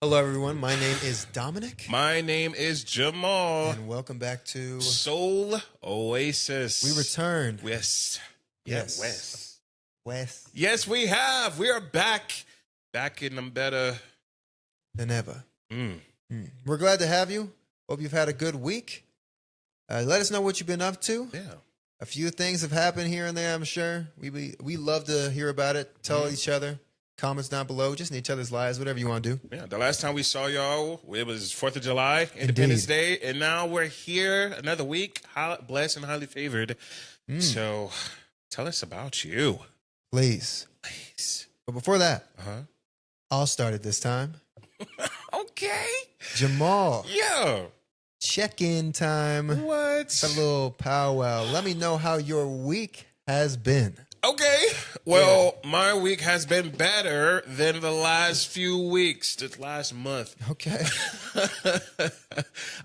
Hello, everyone. My name is Dominic. My name is Jamal. And welcome back to Soul Oasis. We returned. Yes. Yes. West. West Yes, we have. We are back. Back in them better. than ever. We're glad to have you. Hope you've had a good week. Let us know what you've been up to. Yeah. A few things have happened here and there, I'm sure. We love to hear about it. Tell each other. Comments down below. Just in each other's lives. Whatever you want to do. Yeah. The last time we saw y'all, it was 4th of July, Independence Day. And now we're here another week. Blessed and highly favored. So tell us about you. Please. But before that, I'll start it this time. Okay. Jamal. Yeah. Check-in time. What? It's a little powwow. Let me know how your week has been. Okay. Well, my week has been better than the last few weeks, this last month. Okay.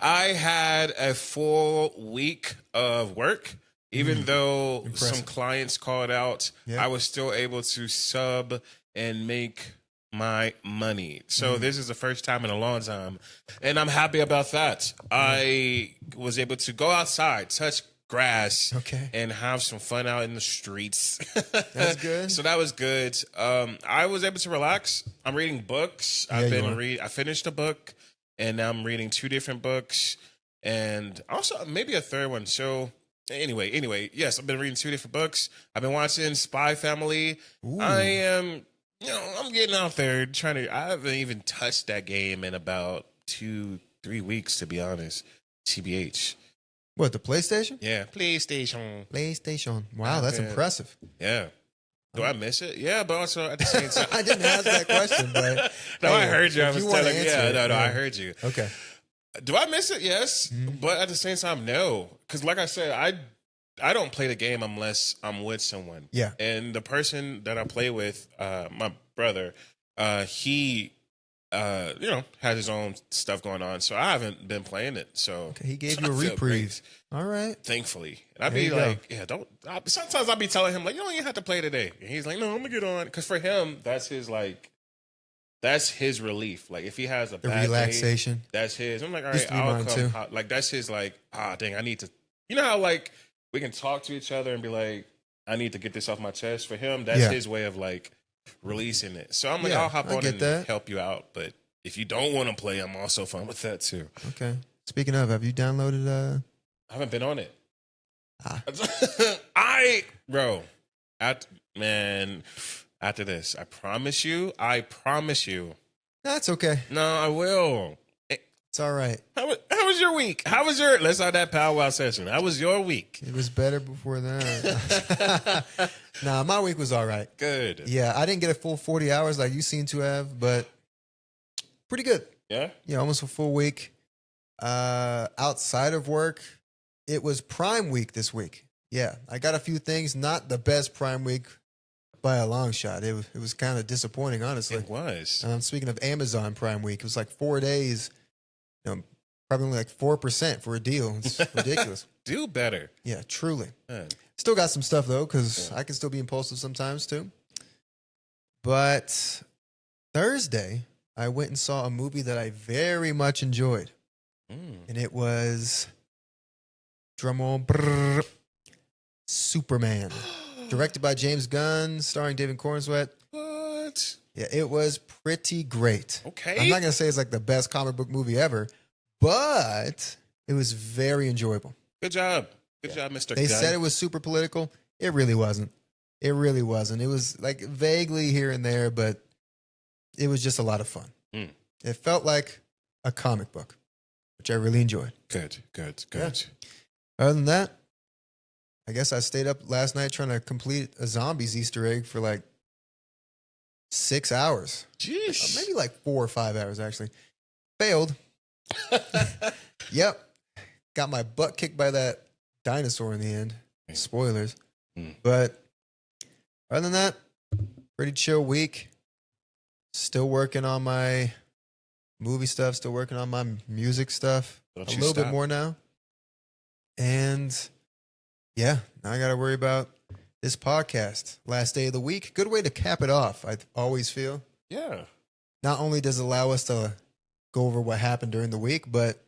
I had a full week of work. Even though some clients called out, I was still able to sub and make my money. So this is the first time in a long time. And I'm happy about that. I was able to go outside, touch grass, and have some fun out in the streets. That's good. So that was good. I was able to relax. I'm reading books. I finished a book, and now I'm reading 2 different books, and also maybe a third one. So anyway, yes, I've been reading 2 different books. I've been watching Spy Family. Ooh. I am, I'm getting out there I haven't even touched that game in about 2-3 weeks, to be honest. TBH. What, the PlayStation? Yeah, PlayStation. Wow, that's impressive. Yeah. Do I miss it? Yeah, but also at the same time. I didn't ask that question, but. No, I heard you. I was telling you. Yeah, no, I heard you. Okay. Do I miss it? Yes. But at the same time, no. Because like I said, I don't play the game unless I'm with someone. Yeah. And the person that I play with, my brother, he had his own stuff going on, so I haven't been playing it. So he gave you a reprieve. All right, thankfully. And I'd be like, sometimes I'd be telling him like, you don't even have to play today, and he's like, no, I'm gonna get on, because for him, that's his relief. Like if he has a bad relaxation, day, that's his. I'm like, all right, I'll come. Like that's his. Like dang, I need to. You know how like we can talk to each other and be like, I need to get this off my chest. For him, that's his way of like releasing it. So I'm like, I'll hop on and help you out. But if you don't want to play, I'm also fine with that too. Okay. Speaking of, have you downloaded? I haven't been on it. After this, I promise you. That's okay. No, I will. It's all right. How was your week? Let's have that powwow session. How was your week? It was better before that. Nah, my week was all right. Good. Yeah, I didn't get a full 40 hours like you seem to have, but pretty good. Yeah? Yeah, almost a full week. Outside of work, it was Prime Week this week. Yeah, I got a few things. Not the best Prime Week by a long shot. It was kind of disappointing, honestly. It was. Speaking of Amazon Prime Week, it was like 4 days. Probably only like 4% for a deal. It's ridiculous. Do better. Yeah, truly. Man. Still got some stuff though, because I can still be impulsive sometimes too. But Thursday, I went and saw a movie that I very much enjoyed. And it was, drumroll, Superman. Directed by James Gunn, starring David Cornsweet. What? Yeah, it was pretty great. Okay. I'm not going to say it's like the best comic book movie ever, but it was very enjoyable. Good job. Good job, Mr. They Gunn. said it was super political. It really wasn't. It was like vaguely here and there, but it was just a lot of fun. It felt like a comic book, which I really enjoyed. Good. Yeah. Other than that, I guess I stayed up last night trying to complete a zombies Easter egg for like 6 hours. Jeez. Maybe like 4 or 5 hours, actually. Failed. Yep. Got my butt kicked by that dinosaur in the end. Spoilers. But other than that, pretty chill week. Still working on my movie stuff. Still working on my music stuff. A little bit more now. And yeah, now I got to worry about this podcast. Last day of the week. Good way to cap it off, I always feel. Yeah. Not only does it allow us to go over what happened during the week, but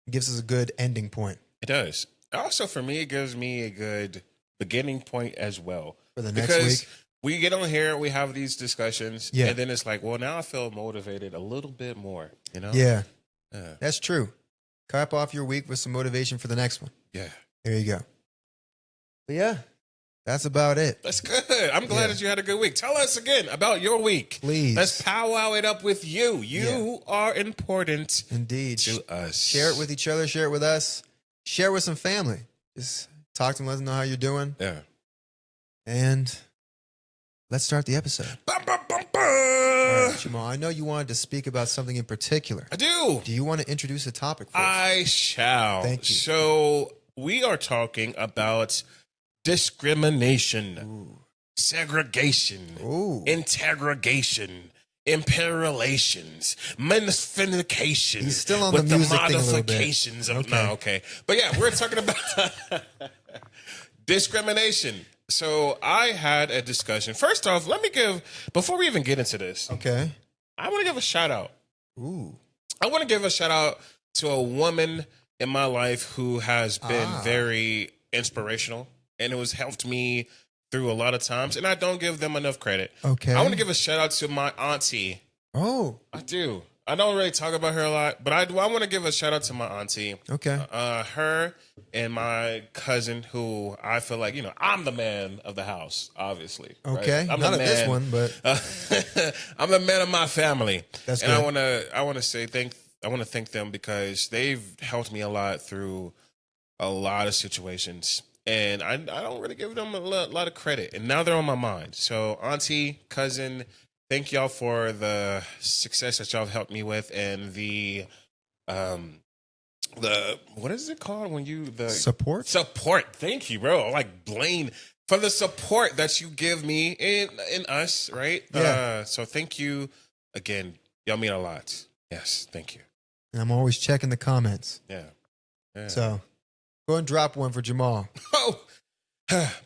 it gives us a good ending point. It does. Also, for me, it gives me a good beginning point as well. For the next week. We get on here, we have these discussions, Yeah. and then it's like, well, now I feel motivated a little bit more, you know? Yeah. That's true. Cap off your week with some motivation for the next one. Yeah. There you go. But yeah, that's about it. That's good. I'm glad that you had a good week. Tell us again about your week. Please. Let's powwow it up with you. You are important. Indeed. To us. Share it with each other. Share it with us. Share it with some family. Just talk to them. Let them know how you're doing. Yeah. And let's start the episode. Bum, bum, bum, bum. All right, Jamal, I know you wanted to speak about something in particular. I do. Do you want to introduce a topic for us? I shall. Thank you. So we are talking about discrimination, segregation, integration, imperialations, minifications. He's still on with the music the thing a little bit. modifications of okay. But yeah, we're talking about discrimination. So I had a discussion. First off, before we even get into this, okay, I want to give a shout out. Ooh. I want to give a shout out to a woman in my life who has been very inspirational and it has helped me through a lot of times. And I don't give them enough credit. Okay. I want to give a shout out to my auntie. Oh. I do. I don't really talk about her a lot, but I want to give a shout out to my auntie. Okay. Her and my cousin, who I feel like, I'm the man of the house, obviously. Okay. Right? I'm Not the at man. this one, but I'm the man of my family. That's and good. I want to thank them because they've helped me a lot through a lot of situations. And I don't really give them a lot of credit. And now they're on my mind. So auntie, cousin, thank y'all for the success that y'all have helped me with, and the what is it called when you support? Support. Thank you, bro. Like Blaine for the support that you give me in us, right? Yeah. So thank you again. Y'all mean a lot. Yes, thank you. And I'm always checking the comments. Yeah. So go and drop one for Jamal. Oh.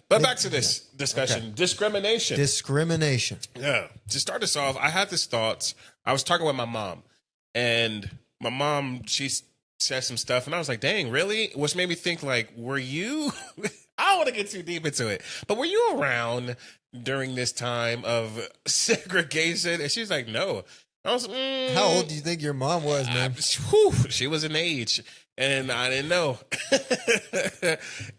But back to this discussion. Okay. Discrimination. Yeah. To start us off, I had this thought. I was talking with my mom, and my mom, she said some stuff, and I was like, dang, really? Which made me think, like, were you... I don't want to get too deep into it, but were you around during this time of segregation? And she's like, no. I was How old do you think your mom was, man? She was an age, and I didn't know.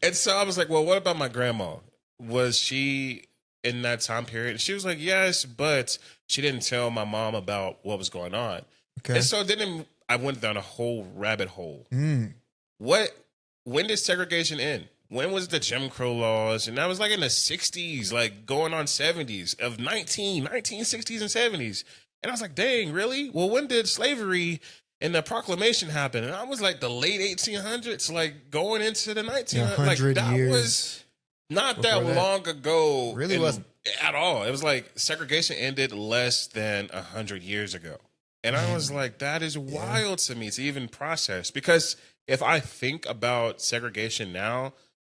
And so I was like, well, what about my grandma? Was she in that time period? And she was like, yes, but she didn't tell my mom about what was going on. Okay. And so then I went down a whole rabbit hole. When did segregation end? When was the Jim Crow laws? And that was like in the 60s, like going on 70s of 1960s and 70s. And I was like, dang, really? Well, when did slavery and the proclamation happen? And I was like the late 1800s, like going into the 1900s. Like that years was not that long ago. Really wasn't. At all. It was like segregation ended less than 100 years ago. And I was like, that is wild to me to even process. Because if I think about segregation now,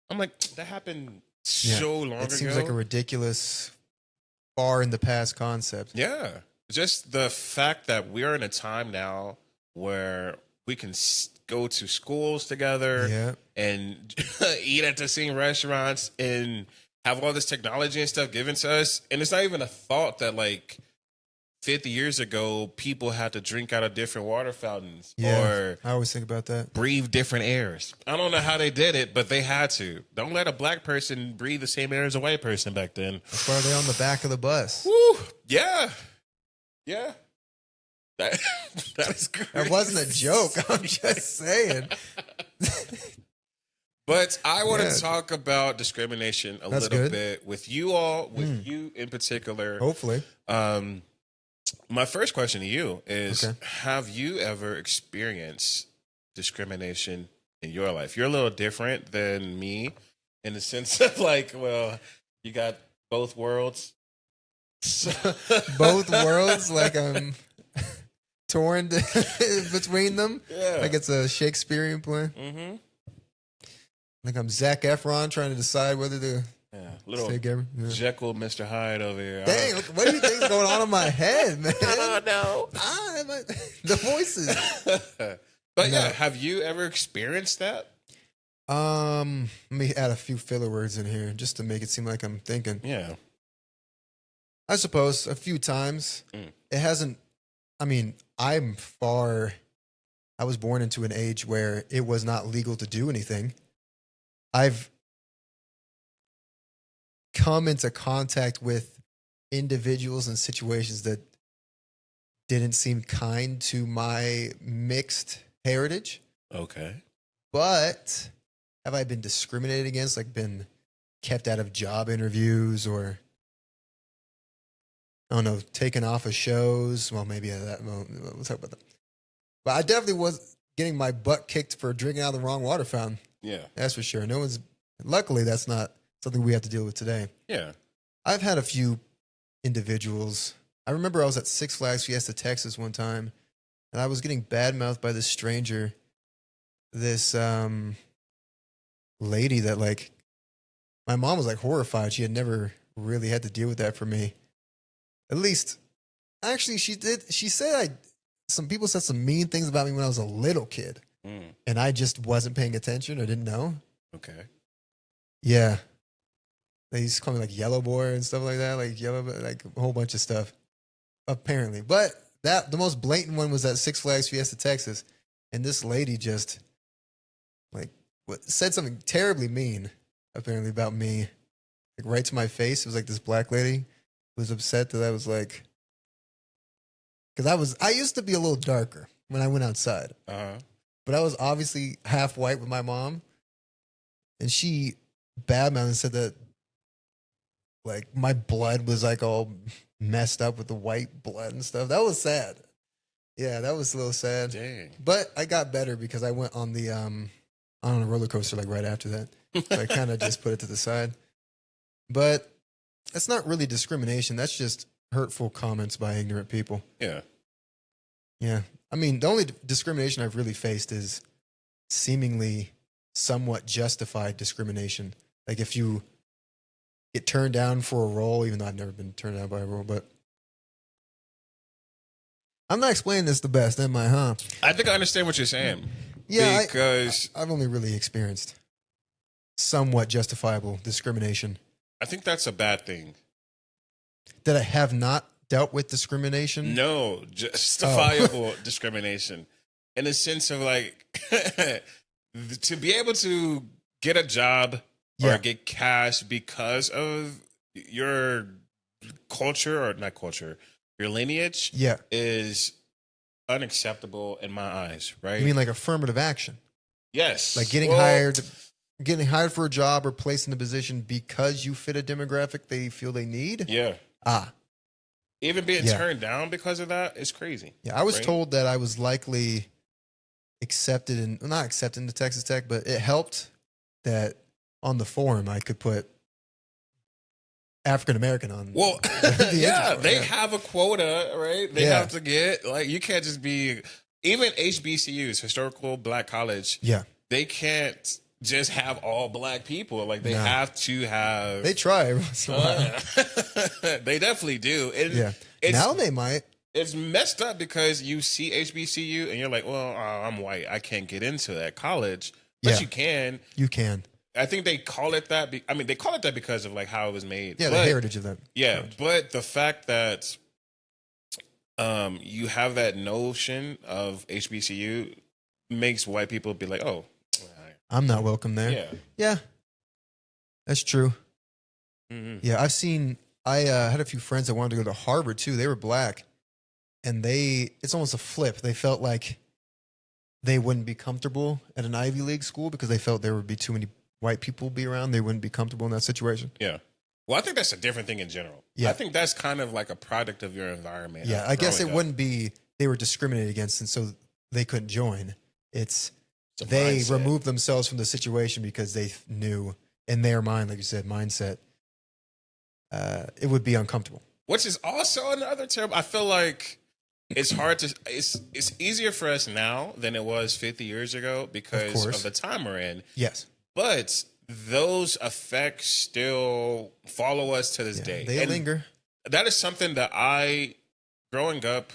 I'm like, that happened so long ago. It seems like a ridiculous, far in the past concept. Yeah. Just the fact that we are in a time now where we can go to schools together and eat at the same restaurants and have all this technology and stuff given to us. And it's not even a thought that like 50 years ago, people had to drink out of different water fountains or I always think about that. Breathe different airs. I don't know how they did it, but they had to. Don't let a black person breathe the same air as a white person back then. That's why they're on the back of the bus. Woo, yeah. Yeah. That is crazy. That wasn't a joke. I'm just saying. But I want to talk about discrimination a little bit with you all, with you in particular. Hopefully. My first question to you is, have you ever experienced discrimination in your life? You're a little different than me in the sense of like, well, you got both worlds. Both worlds, like I'm torn between them. Yeah. Like it's a Shakespearean play. Mm-hmm. Like I'm Zac Efron trying to decide whether to little Jekyll, Mr. Hyde over here. Dang, what do you think is going on in my head, man? I don't know. I the voices. But yeah, have you ever experienced that? Let me add a few filler words in here just to make it seem like I'm thinking. Yeah. I suppose a few times. It hasn't, I mean, I was born into an age where it was not legal to do anything. I've come into contact with individuals and situations that didn't seem kind to my mixed heritage. Okay. But have I been discriminated against, like been kept out of job interviews or, I don't know, taken off of shows? Well, maybe we'll talk about that. But I definitely was getting my butt kicked for drinking out of the wrong water fountain. Yeah. That's for sure. Luckily, that's not something we have to deal with today. Yeah. I've had a few individuals. I remember I was at Six Flags Fiesta, Texas one time, and I was getting badmouthed by this stranger. This lady that, like, my mom was like horrified. She had never really had to deal with that for me. At least, actually, she did. She said some people said some mean things about me when I was a little kid, and I just wasn't paying attention or didn't know. Okay. Yeah. They used to call me like Yellow Boy and stuff like that, like a whole bunch of stuff, apparently. But the most blatant one was at Six Flags Fiesta, Texas, and this lady just said something terribly mean, apparently, about me, like right to my face. It was like this black lady who was upset that I was like, because I used to be a little darker when I went outside, but I was obviously half white with my mom, and she badmouthed and said that, like, my blood was like all messed up with the white blood and stuff. That was sad. Yeah, that was a little sad. Dang. But I got better because I went on the on a roller coaster like right after that. So I kind of just put it to the side. But that's not really discrimination. That's just hurtful comments by ignorant people. Yeah. Yeah. I mean, the only discrimination I've really faced is seemingly somewhat justified discrimination. Like if you get turned down for a role, even though I've never been turned down by a role, but I'm not explaining this the best, am I, huh? I think I understand what you're saying. Yeah, because I've only really experienced somewhat justifiable discrimination. I think that's a bad thing. That I have not dealt with discrimination? No, justifiable discrimination. In the sense of like, to be able to get a job or get cash because of your culture, or not culture, your lineage is unacceptable in my eyes, right? You mean like affirmative action? Yes. Like getting hired for a job or placed in a position because you fit a demographic they feel they need? Yeah. Even being turned down because of that is crazy. Yeah, I was told that I was likely not accepted into Texas Tech, but it helped that on the form I could put African American on. Well, they have a quota, right? They have to get, like, you can't just be, even HBCUs, historical black college. Yeah, they can't just have all black people. Like, they have to have. They try every once in a while. They definitely do. Now they might. It's messed up because you see HBCU and you're like, well, I'm white, I can't get into that college, but you can. You can. I think they call it that. They call it that because of like how it was made. Yeah, the heritage of that. Yeah, but the fact that you have that notion of HBCU makes white people be like, oh, I'm not welcome there. Yeah, yeah, that's true. Mm-hmm. Yeah, I had a few friends that wanted to go to Harvard too. They were black, and it's almost a flip. They felt like they wouldn't be comfortable at an Ivy League school because they felt there would be too many white people be around. They wouldn't be comfortable in that situation. Yeah. Well, I think that's a different thing in general. Yeah. I think that's kind of like a product of your environment. Yeah. I guess it wouldn't be they were discriminated against and so they couldn't join. It's they removed themselves from the situation because they knew in their mind, like you said, mindset, it would be uncomfortable. Which is also another terrible. I feel like it's hard to. It's easier for us now than it was 50 years ago because of the time we're in. Yes. But those effects still follow us to this day. They linger. That is something that growing up,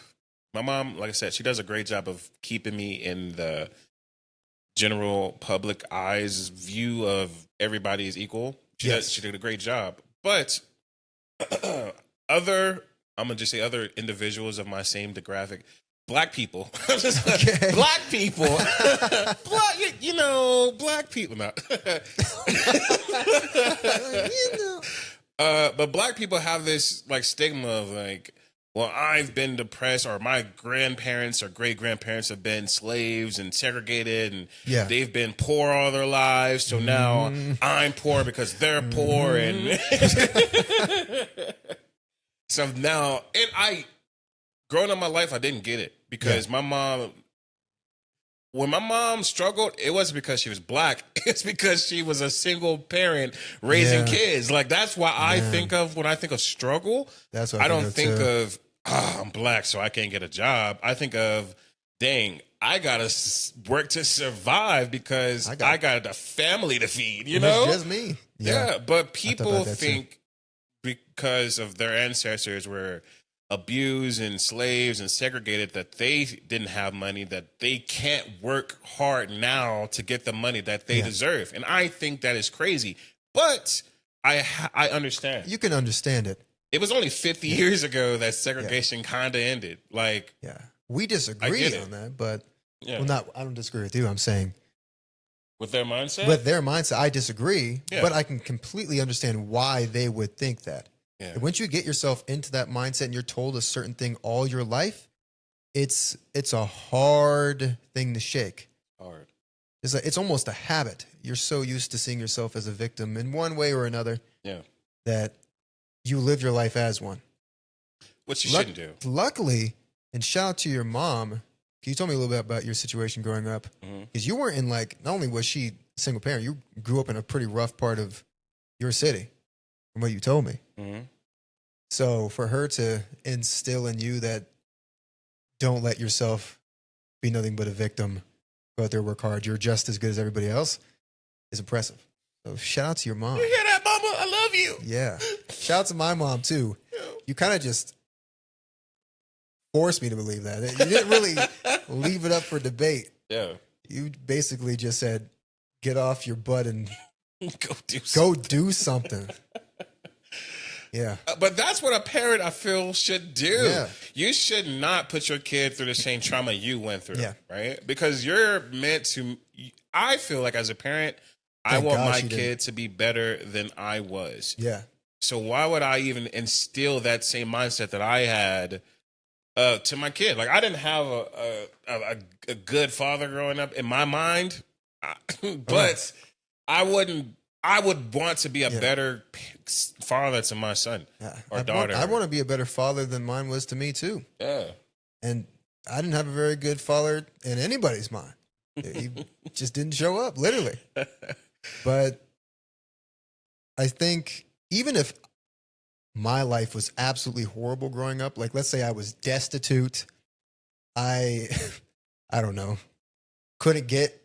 My mom, like I said, she does a great job of keeping me in the general public eye's view of everybody is equal. She did a great job. But other, I'm gonna just say other individuals of my same demographic, black people, black people, black people, not. But black people have this like stigma of like, well, I've been depressed, or my grandparents or great grandparents have been slaves and segregated, and they've been poor all their lives. So now I'm poor because they're poor, and so now, and I, growing up my life, I didn't get it because my mom. When my mom struggled, it wasn't because she was black. It's because she was a single parent raising kids. Like, that's why I think of, when I think of struggle, that's what I don't think of, I'm black, so I can't get a job. I think of, dang, I got to work to survive because I got a family to feed, you know? It's just me. Yeah, but people think because of their ancestors were abused and slaves and segregated that they didn't have money, that they can't work hard now to get the money that they deserve. And I think that is crazy. But I understand. You can understand it. It was only 50 years ago that segregation kind of ended. Like, we disagree on that, but well, I don't disagree with you. I'm saying with their mindset. With their mindset, I disagree, but I can completely understand why they would think that. Yeah. Once you get yourself into that mindset and you're told a certain thing all your life, it's a hard thing to shake. Hard. It's almost a habit. You're so used to seeing yourself as a victim in one way or another that you live your life as one. Which you shouldn't do. Luckily, and shout out to your mom. Can you tell me a little bit about your situation growing up? Because you weren't in not only was she a single parent, you grew up in a pretty rough part of your city, from what you told me. So for her to instill in you that don't let yourself be nothing but a victim, go out there, work hard, you're just as good as everybody else, is impressive. So shout out to your mom. You hear that, mama? I love you. Yeah. Shout out to my mom too. You kind of just forced me to believe that. You didn't really leave it up for debate. Yeah. You basically just said, get off your butt and go do something. Yeah. But that's what a parent, I feel, should do. Yeah. You should not put your kid through the same trauma you went through, right? Because you're meant to, I feel like as a parent, I want my kid to be better than I was. Yeah. So why would I even instill that same mindset that I had to my kid? Like, I didn't have a good father growing up in my mind, but I would want to be a better father to my son or daughter. I want to be a better father than mine was to me too. Yeah. And I didn't have a very good father in anybody's mind. He just didn't show up, literally. But I think even if my life was absolutely horrible growing up, like let's say I was destitute, I don't know, couldn't get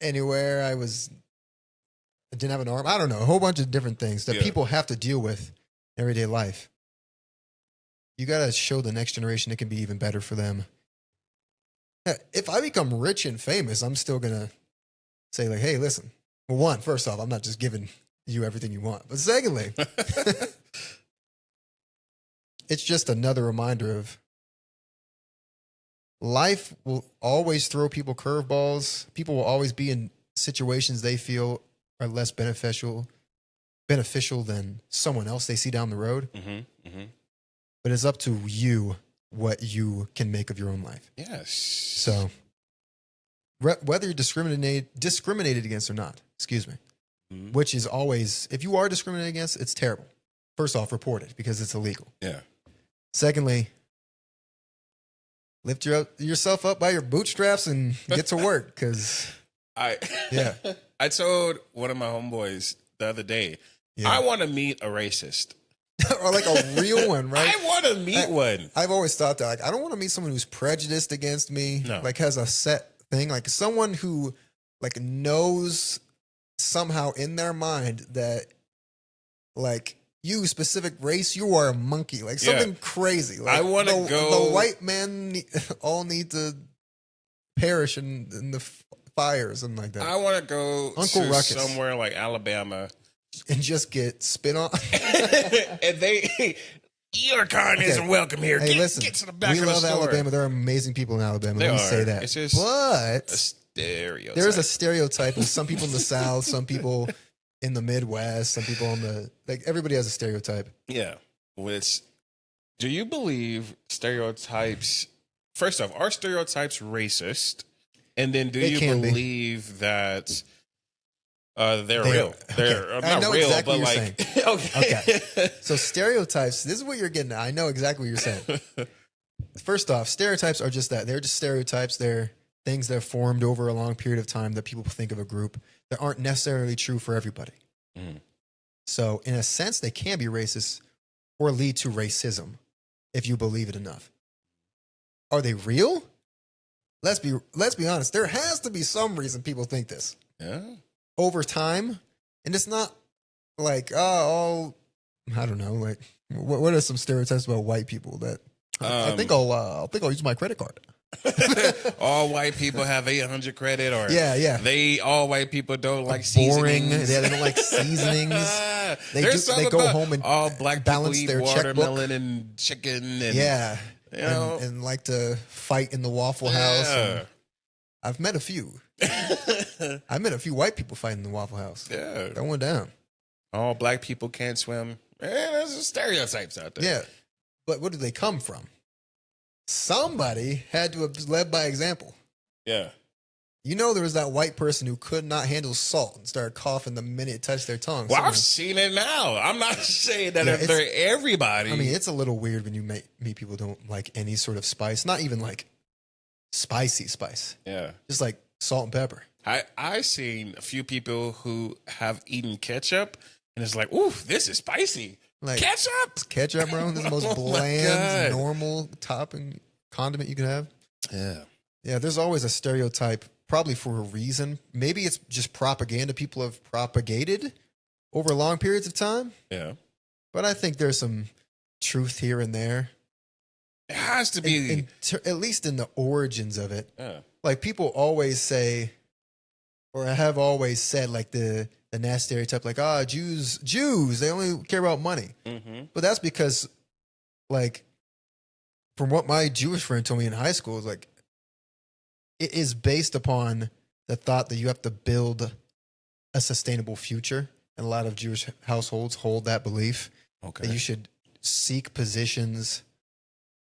anywhere, I didn't have an arm, I don't know, a whole bunch of different things that people have to deal with in everyday life. You got to show the next generation it can be even better for them. If I become rich and famous, I'm still going to say like, hey, listen, well, first off, I'm not just giving you everything you want. But secondly, it's just another reminder of life will always throw people curveballs. People will always be in situations they feel are less beneficial than someone else they see down the road. But it's up to you what you can make of your own life. Yes. So whether you're discriminated against or not, which is always, if you are discriminated against, it's terrible. First off, report it because it's illegal. Yeah. Secondly, lift yourself up by your bootstraps and get to work because I told one of my homeboys the other day, I want to meet a racist. Or like a real one, right? I want to meet one. I've always thought that, like, I don't want to meet someone who's prejudiced against me, like has a set thing, like someone who like knows somehow in their mind that like you specific race, you are a monkey. Like something crazy. Like I want to go. The white men all need to perish in the fire or something like that. I want to go Uncle to Ruckus. somewhere like Alabama and just get spit on. And your kind isn't welcome here. Hey, listen, get to the back we of the love store. Alabama. There are amazing people in Alabama. Let me say that. It's just but a stereotype. There's a stereotype of some people in the South, some people in the Midwest, some people on the everybody has a stereotype. Yeah. Do you believe stereotypes? First off, are stereotypes racist? And then do you believe that they're real? They're not real, exactly but like okay. So stereotypes. This is what you're getting at. I know exactly what you're saying. First off, stereotypes are just that. They're just stereotypes. They're things that are formed over a long period of time that people think of a group that aren't necessarily true for everybody. Mm. So in a sense, they can be racist or lead to racism if you believe it enough. Are they real? Let's be honest. There has to be some reason people think this. Yeah. Over time, and it's not like I don't know. Like, what are some stereotypes about white people that I think I'll use my credit card. All white people have 800 credit, or all white people don't like boring. Seasonings. Yeah, they don't like seasonings. They go home and all black balance people eat their watermelon checkbook. and chicken and you know, and like to fight in the Waffle House. And I've met a few. I met a few white people fighting in the Waffle House. Yeah, that went down. All black people can't swim. There's stereotypes out there. Yeah, but where do they come from? Somebody had to have led by example. Yeah. You know, there was that white person who could not handle salt and started coughing the minute it touched their tongue. Well, I've seen it now. I'm not saying that if they're everybody. I mean, it's a little weird when you meet people who don't like any sort of spice. Not even like spicy spice. Yeah. Just like salt and pepper. I've seen a few people who have eaten ketchup and it's like, ooh, this is spicy. Like, ketchup? It's ketchup, bro. This is the most bland, normal topping condiment you can have. Yeah. Yeah, there's always a stereotype, probably for a reason. Maybe it's just propaganda people have propagated over long periods of time. Yeah. But I think there's some truth here and there. It has to be. At least in the origins of it. Yeah. Like, people always say, or have always said, like the nasty stereotype, like, Jews, they only care about money. Mm-hmm. But that's because, like, from what my Jewish friend told me in high school, is like, it is based upon the thought that you have to build a sustainable future. And a lot of Jewish households hold that belief. Okay. That you should seek positions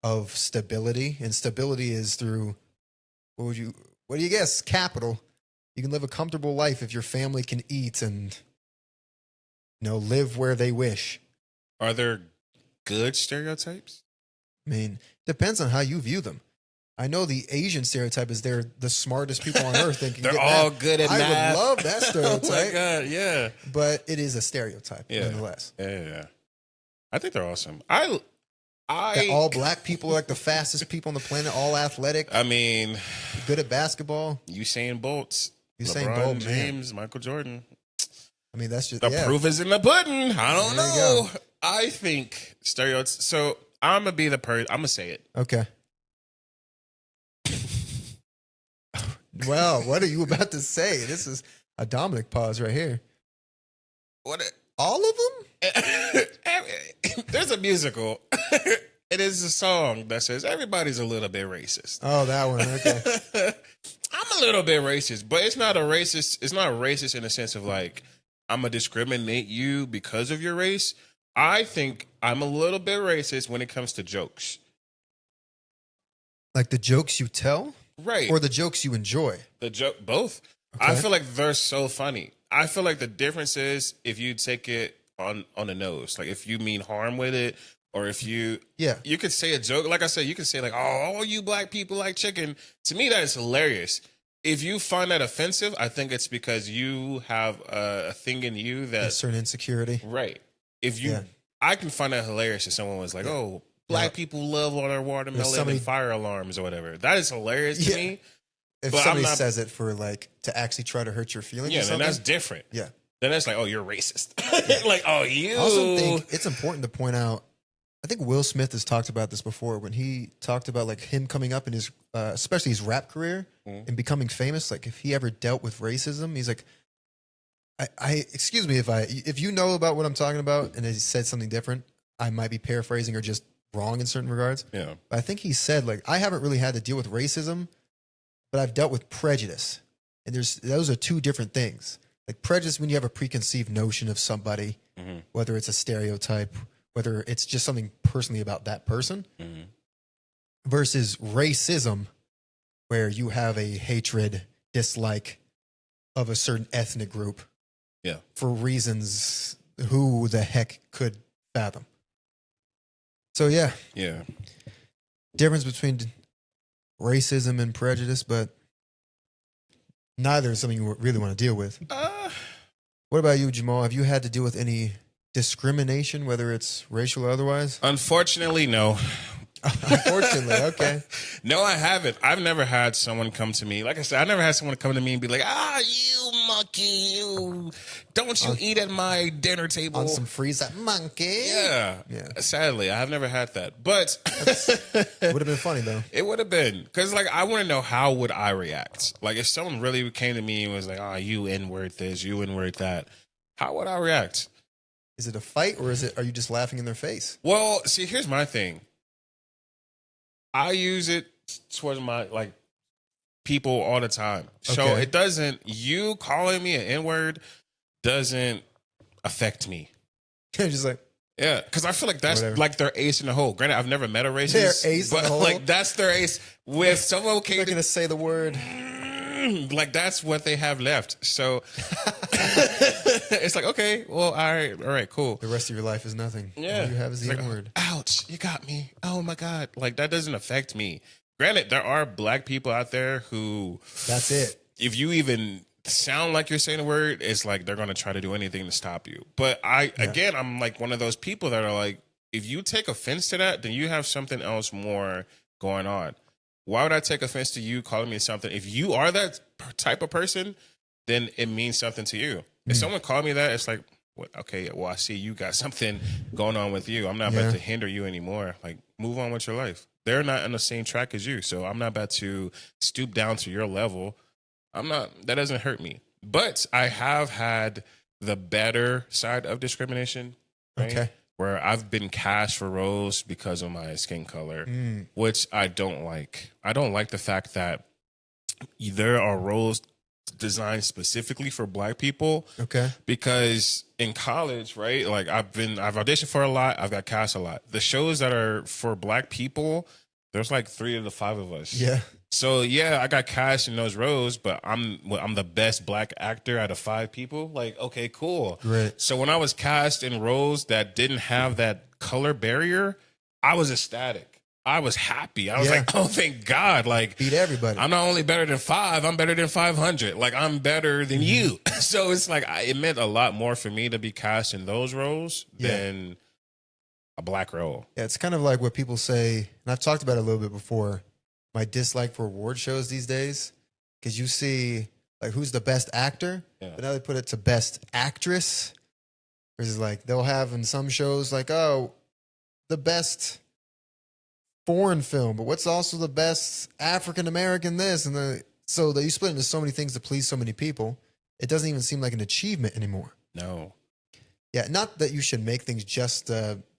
of stability. And stability is through, what do you guess? Capital. You can live a comfortable life if your family can eat and, live where they wish. Are there good stereotypes? I mean, depends on how you view them. I know the Asian stereotype is they're the smartest people on earth. They're all good at math. I would love that stereotype. Oh my God, yeah. But it is a stereotype, nonetheless. Yeah. I think they're awesome. That all black people are like the fastest people on the planet, all athletic. I mean, good at basketball. Usain Bolt, LeBron James, Michael Jordan. I mean, that's just the proof is in the pudding. I don't know. I think stereotypes. So I'm gonna be the person. I'm gonna say it. Okay. Well, what are you about to say? This is a Dominic pause right here. All of them? There's a musical. It is a song that says everybody's a little bit racist. Oh, that one. Okay. I'm a little bit racist, but it's not racist in the sense of like, I'm going to discriminate you because of your race. I think I'm a little bit racist when it comes to jokes. Like the jokes you tell? Right. Or the jokes you enjoy? Both. Okay. I feel like they're so funny. I feel like the difference is if you take it on the nose, like if you mean harm with it, or if you could say a joke. Like I said, you could say like, "Oh, all you black people like chicken." To me, that is hilarious. If you find that offensive, I think it's because you have a thing in you that a certain insecurity. Right. I can find that hilarious if someone was like, "Oh, black people love all their watermelon and fire alarms or whatever." That is hilarious to me. If somebody says it for like to actually try to hurt your feelings, then that's different. Yeah, then it's like, oh, you're racist. Like, oh, you. I also think it's important to point out, I think Will Smith has talked about this before when he talked about like him coming up in his, especially his rap career and becoming famous. Like if he ever dealt with racism, he's like, I excuse me if you know about what I'm talking about and he said something different, I might be paraphrasing or just wrong in certain regards. Yeah. But I think he said like, I haven't really had to deal with racism, but I've dealt with prejudice. And those are two different things. Like prejudice, when you have a preconceived notion of somebody, whether it's a stereotype, whether it's just something personally about that person, versus racism, where you have a hatred, dislike of a certain ethnic group. Yeah. For reasons who the heck could fathom. So yeah. Yeah. Difference between racism and prejudice, but neither is something you really want to deal with. What about you, Jamal? Have you had to deal with any discrimination, whether it's racial or otherwise? Unfortunately, no. Unfortunately, okay. No, I haven't. I've never had someone come to me. Like I said, I never had someone come to me and be like, you monkey, you. Don't you eat at my dinner table. On some freeze that monkey. Yeah. Sadly, I have never had that. But it would have been funny, though. It would have been. Because, like, I want to know how would I react. Like, if someone really came to me and was like, you N-word this, you N-word that, how would I react? Is it a fight or are you just laughing in their face? Well, see, here's my thing. I use it towards my like people all the time. So it doesn't, you calling me an N-word doesn't affect me. Just like, yeah, because I feel like that's like their ace in the hole. Granted, I've never met a racist. Their ace in the hole? Like that's their ace. With someone who came they're going to say the word. Like that's what they have left. So it's like, okay, well, all right, cool. The rest of your life is nothing. Yeah. All you have is the N-word. Ouch, you got me. Oh my God. Like that doesn't affect me. Granted, there are black people out there who that's it. If you even sound like you're saying a word, it's like they're gonna try to do anything to stop you. But again, I'm like one of those people that are like, if you take offense to that, then you have something else more going on. Why would I take offense to you calling me something? If you are that type of person, then it means something to you. If someone called me that, it's like, okay, well, I see you got something going on with you. I'm not about to hinder you anymore. Like, move on with your life. They're not on the same track as you, so I'm not about to stoop down to your level. That doesn't hurt me. But I have had the better side of discrimination. Right? Okay. Where I've been cast for roles because of my skin color, which I don't like. I don't like the fact that there are roles designed specifically for black people. Okay. Because in college, right, like I've auditioned for a lot, I've got cast a lot. The shows that are for black people, there's like 3 of the 5 of us. Yeah. So yeah, I got cast in those roles, but I'm the best black actor out of 5 people. Like, okay, cool. Great. So when I was cast in roles that didn't have that color barrier, I was ecstatic. I was happy. I was like, oh, thank God. Like, beat everybody. I'm not only better than 5, I'm better than 500. Like, I'm better than you. So it's like, it meant a lot more for me to be cast in those roles than a black role. Yeah, it's kind of like what people say, and I've talked about it a little bit before, my dislike for award shows these days, because you see like who's the best actor, but now they put it to best actress. Versus like they'll have in some shows like, oh, the best foreign film, but what's also the best African American this and so that you split into so many things to please so many people. It doesn't even seem like an achievement anymore. No. Yeah, not that you should make things just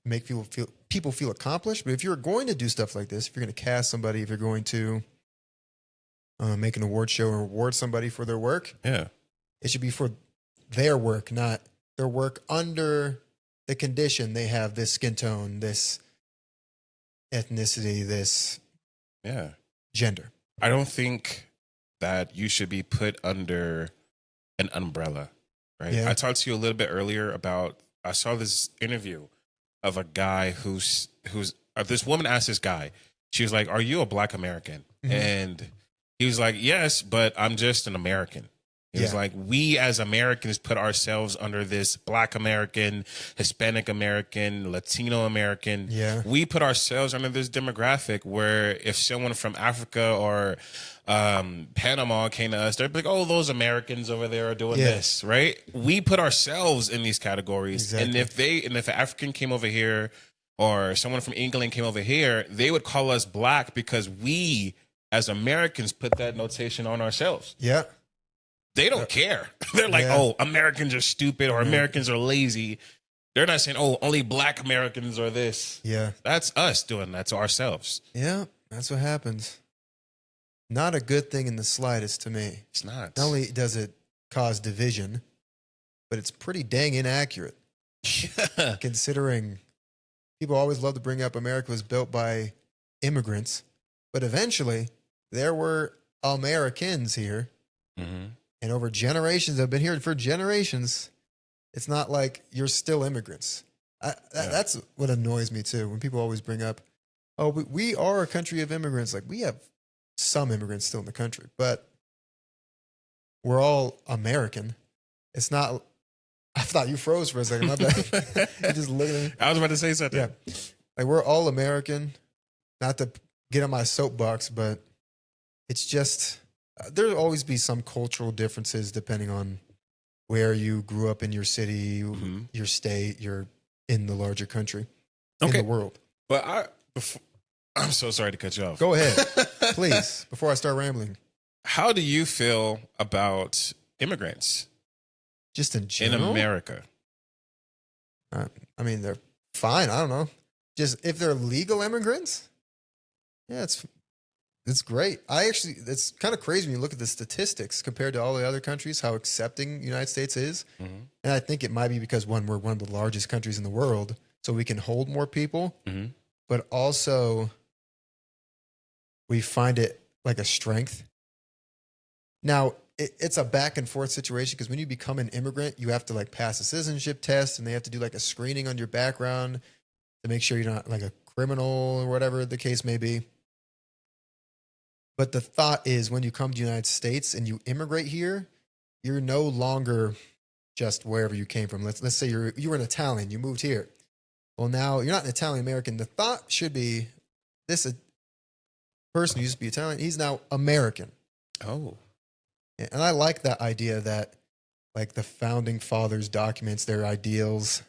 make people feel accomplished, but if you're going to do stuff like this, if you're going to cast somebody, if you're going to make an award show or award somebody for their work, it should be for their work, not their work under the condition they have this skin tone, this ethnicity, this gender. I don't think that you should be put under an umbrella, right? I talked to you a little bit earlier about, I saw this interview of a guy who's this woman asked this guy, she was like, are you a black American? And he was like, yes, but I'm just an American. It was like we as Americans put ourselves under this Black American, Hispanic American, Latino American. Yeah. We put ourselves under this demographic where if someone from Africa or Panama came to us, they'd be like, oh, those Americans over there are doing this, right? We put ourselves in these categories. Exactly. And if an African came over here or someone from England came over here, they would call us Black because we as Americans put that notation on ourselves. Yeah. They don't care. They're like, oh, Americans are stupid or Americans are lazy. They're not saying, oh, only Black Americans are this. Yeah. That's us doing that to ourselves. Yeah, that's what happens. Not a good thing in the slightest to me. It's not. Not only does it cause division, but it's pretty dang inaccurate. Considering people always love to bring up America was built by immigrants, but eventually there were Americans here. Mm-hmm. And over generations, I've been here for generations. It's not like you're still immigrants. That's what annoys me too. When people always bring up, oh, we are a country of immigrants. Like we have some immigrants still in the country, but we're all American. It's not, I thought you froze for a second. My bad. You're just looking at me. I was about to say something. Yeah. Like we're all American. Not to get on my soapbox, but it's just, there'll always be some cultural differences depending on where you grew up in your city, your state, you're in the larger country, in the world. But I'm so sorry to cut you off. Go ahead, please, before I start rambling. How do you feel about immigrants? Just in general? In America? I mean, they're fine. I don't know. Just if they're legal immigrants, yeah, it's great. It's kind of crazy when you look at the statistics compared to all the other countries, how accepting the United States is. Mm-hmm. And I think it might be because, one, we're one of the largest countries in the world, so we can hold more people. Mm-hmm. But also, we find it like a strength. Now, it's a back and forth situation because when you become an immigrant, you have to like pass a citizenship test and they have to do like a screening on your background to make sure you're not like a criminal or whatever the case may be. But the thought is when you come to the United States and you immigrate here, you're no longer just wherever you came from. Let's say you were an Italian, you moved here. Well, now you're not an Italian American. The thought should be this person who used to be Italian, he's now American. Oh. And I like that idea that like the founding fathers documents their ideals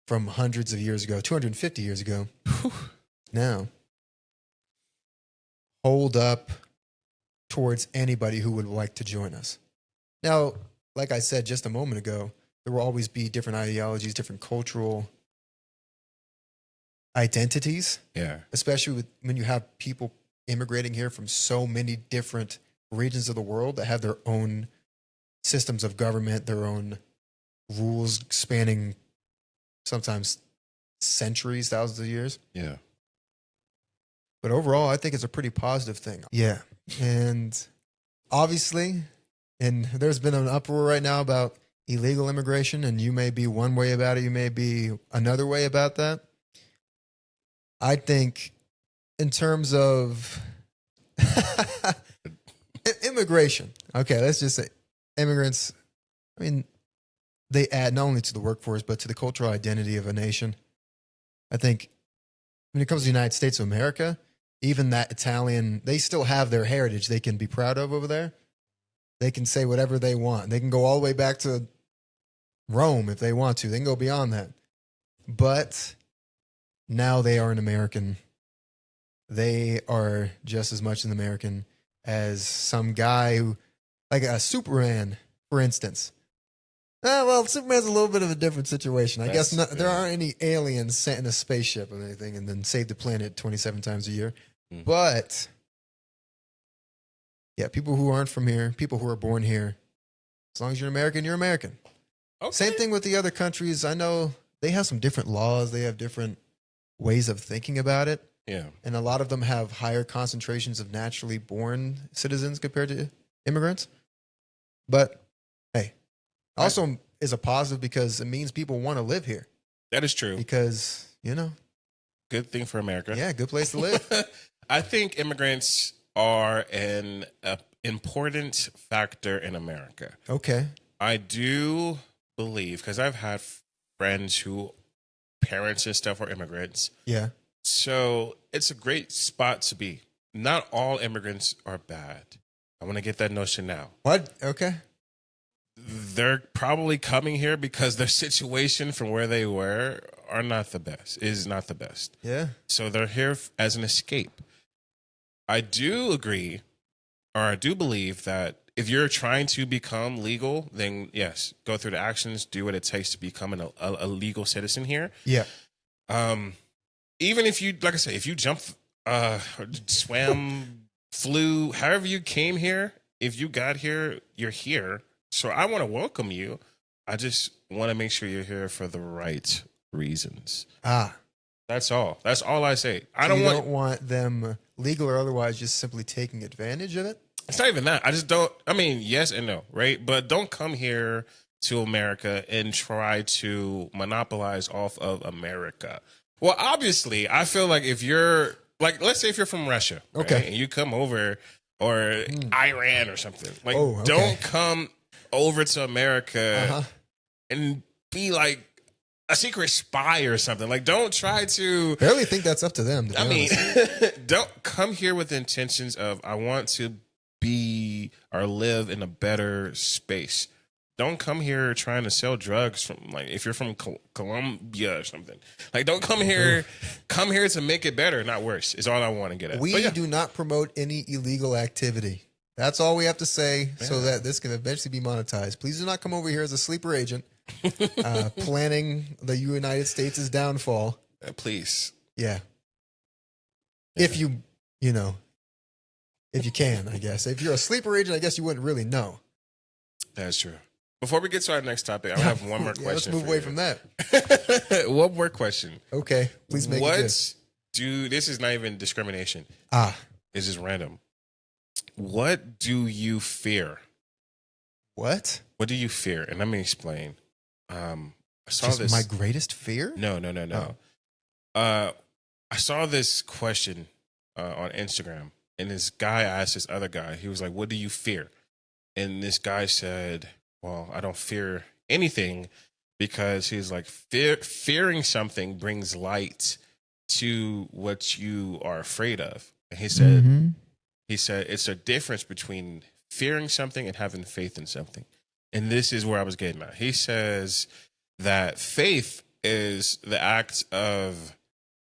from hundreds of years ago, 250 years ago. Now, hold up towards anybody who would like to join us. Now, like I said just a moment ago, there will always be different ideologies, different cultural identities. Yeah. Especially when you have people immigrating here from so many different regions of the world that have their own systems of government, their own rules spanning sometimes centuries, thousands of years. Yeah. But overall, I think it's a pretty positive thing. Yeah. And obviously, and there's been an uproar right now about illegal immigration, and you may be one way about it, you may be another way about that. I think in terms of immigration, okay, let's just say immigrants, I mean, they add not only to the workforce, but to the cultural identity of a nation. I think when it comes to the United States of America, even that Italian, they still have their heritage they can be proud of over there. They can say whatever they want. They can go all the way back to Rome if they want to. They can go beyond that. But now they are an American. They are just as much an American as some guy who, like a Superman, for instance. Well, Superman's a little bit of a different situation. I guess there aren't any aliens sent in a spaceship or anything and then save the planet 27 times a year. Mm-hmm. But, yeah, people who aren't from here, people who are born here, as long as you're American, you're American. Okay. Same thing with the other countries. I know they have some different laws. They have different ways of thinking about it. Yeah. And a lot of them have higher concentrations of naturally born citizens compared to immigrants. But, hey, also is a positive because it means people want to live here. That is true. Because, good thing for America. Yeah, good place to live. I think immigrants are an important factor in America. Okay. I do believe, because I've had friends who parents and stuff are immigrants. Yeah. So it's a great spot to be. Not all immigrants are bad. I want to get that notion now. What? Okay. They're probably coming here because their situation from where they were is not the best. Yeah. So they're here as an escape. I do agree, or I do believe that if you're trying to become legal, then yes, go through the actions, do what it takes to become a legal citizen here. Yeah. Even if you, like I said, if you jumped, swam, flew, however you came here, if you got here, you're here. So I want to welcome you. I just want to make sure you're here for the right reasons. That's all. That's all I say. I don't want them, legal or otherwise, just simply taking advantage of it. It's not even that. I just don't. I mean, yes and no, right? But don't come here to America and try to monopolize off of America. Well, obviously, I feel like if you're like, let's say if you're from Russia, right, okay, and you come over, or Iran or something, like, okay, don't come over to America and be like a secret spy or something. Like, don't try to. I barely think that's up to them. I mean, don't come here with intentions of I want to be or live in a better space. Don't come here trying to sell drugs from, like, if you're from Colombia or something. Like, don't come here. Come here to make it better, not worse. Is all I want to get at. We do not promote any illegal activity. That's all we have to say, so that this can eventually be monetized. Please do not come over here as a sleeper agent, planning the United States' downfall. Please. Yeah. If you can, I guess. If you're a sleeper agent, I guess you wouldn't really know. That's true. Before we get to our next topic, I have one more question. Let's move away from that. One more question. Okay, please make it good. This is not even discrimination. It's just random. What do you fear? What? What do you fear? And let me explain. I saw just this. My greatest fear? No. I saw this question on Instagram, and this guy asked this other guy. He was like, "What do you fear?" And this guy said, "Well, I don't fear anything," because he's like, fearing something brings light to what you are afraid of. And he said, it's a difference between fearing something and having faith in something. And this is where I was getting at. He says that faith is the act of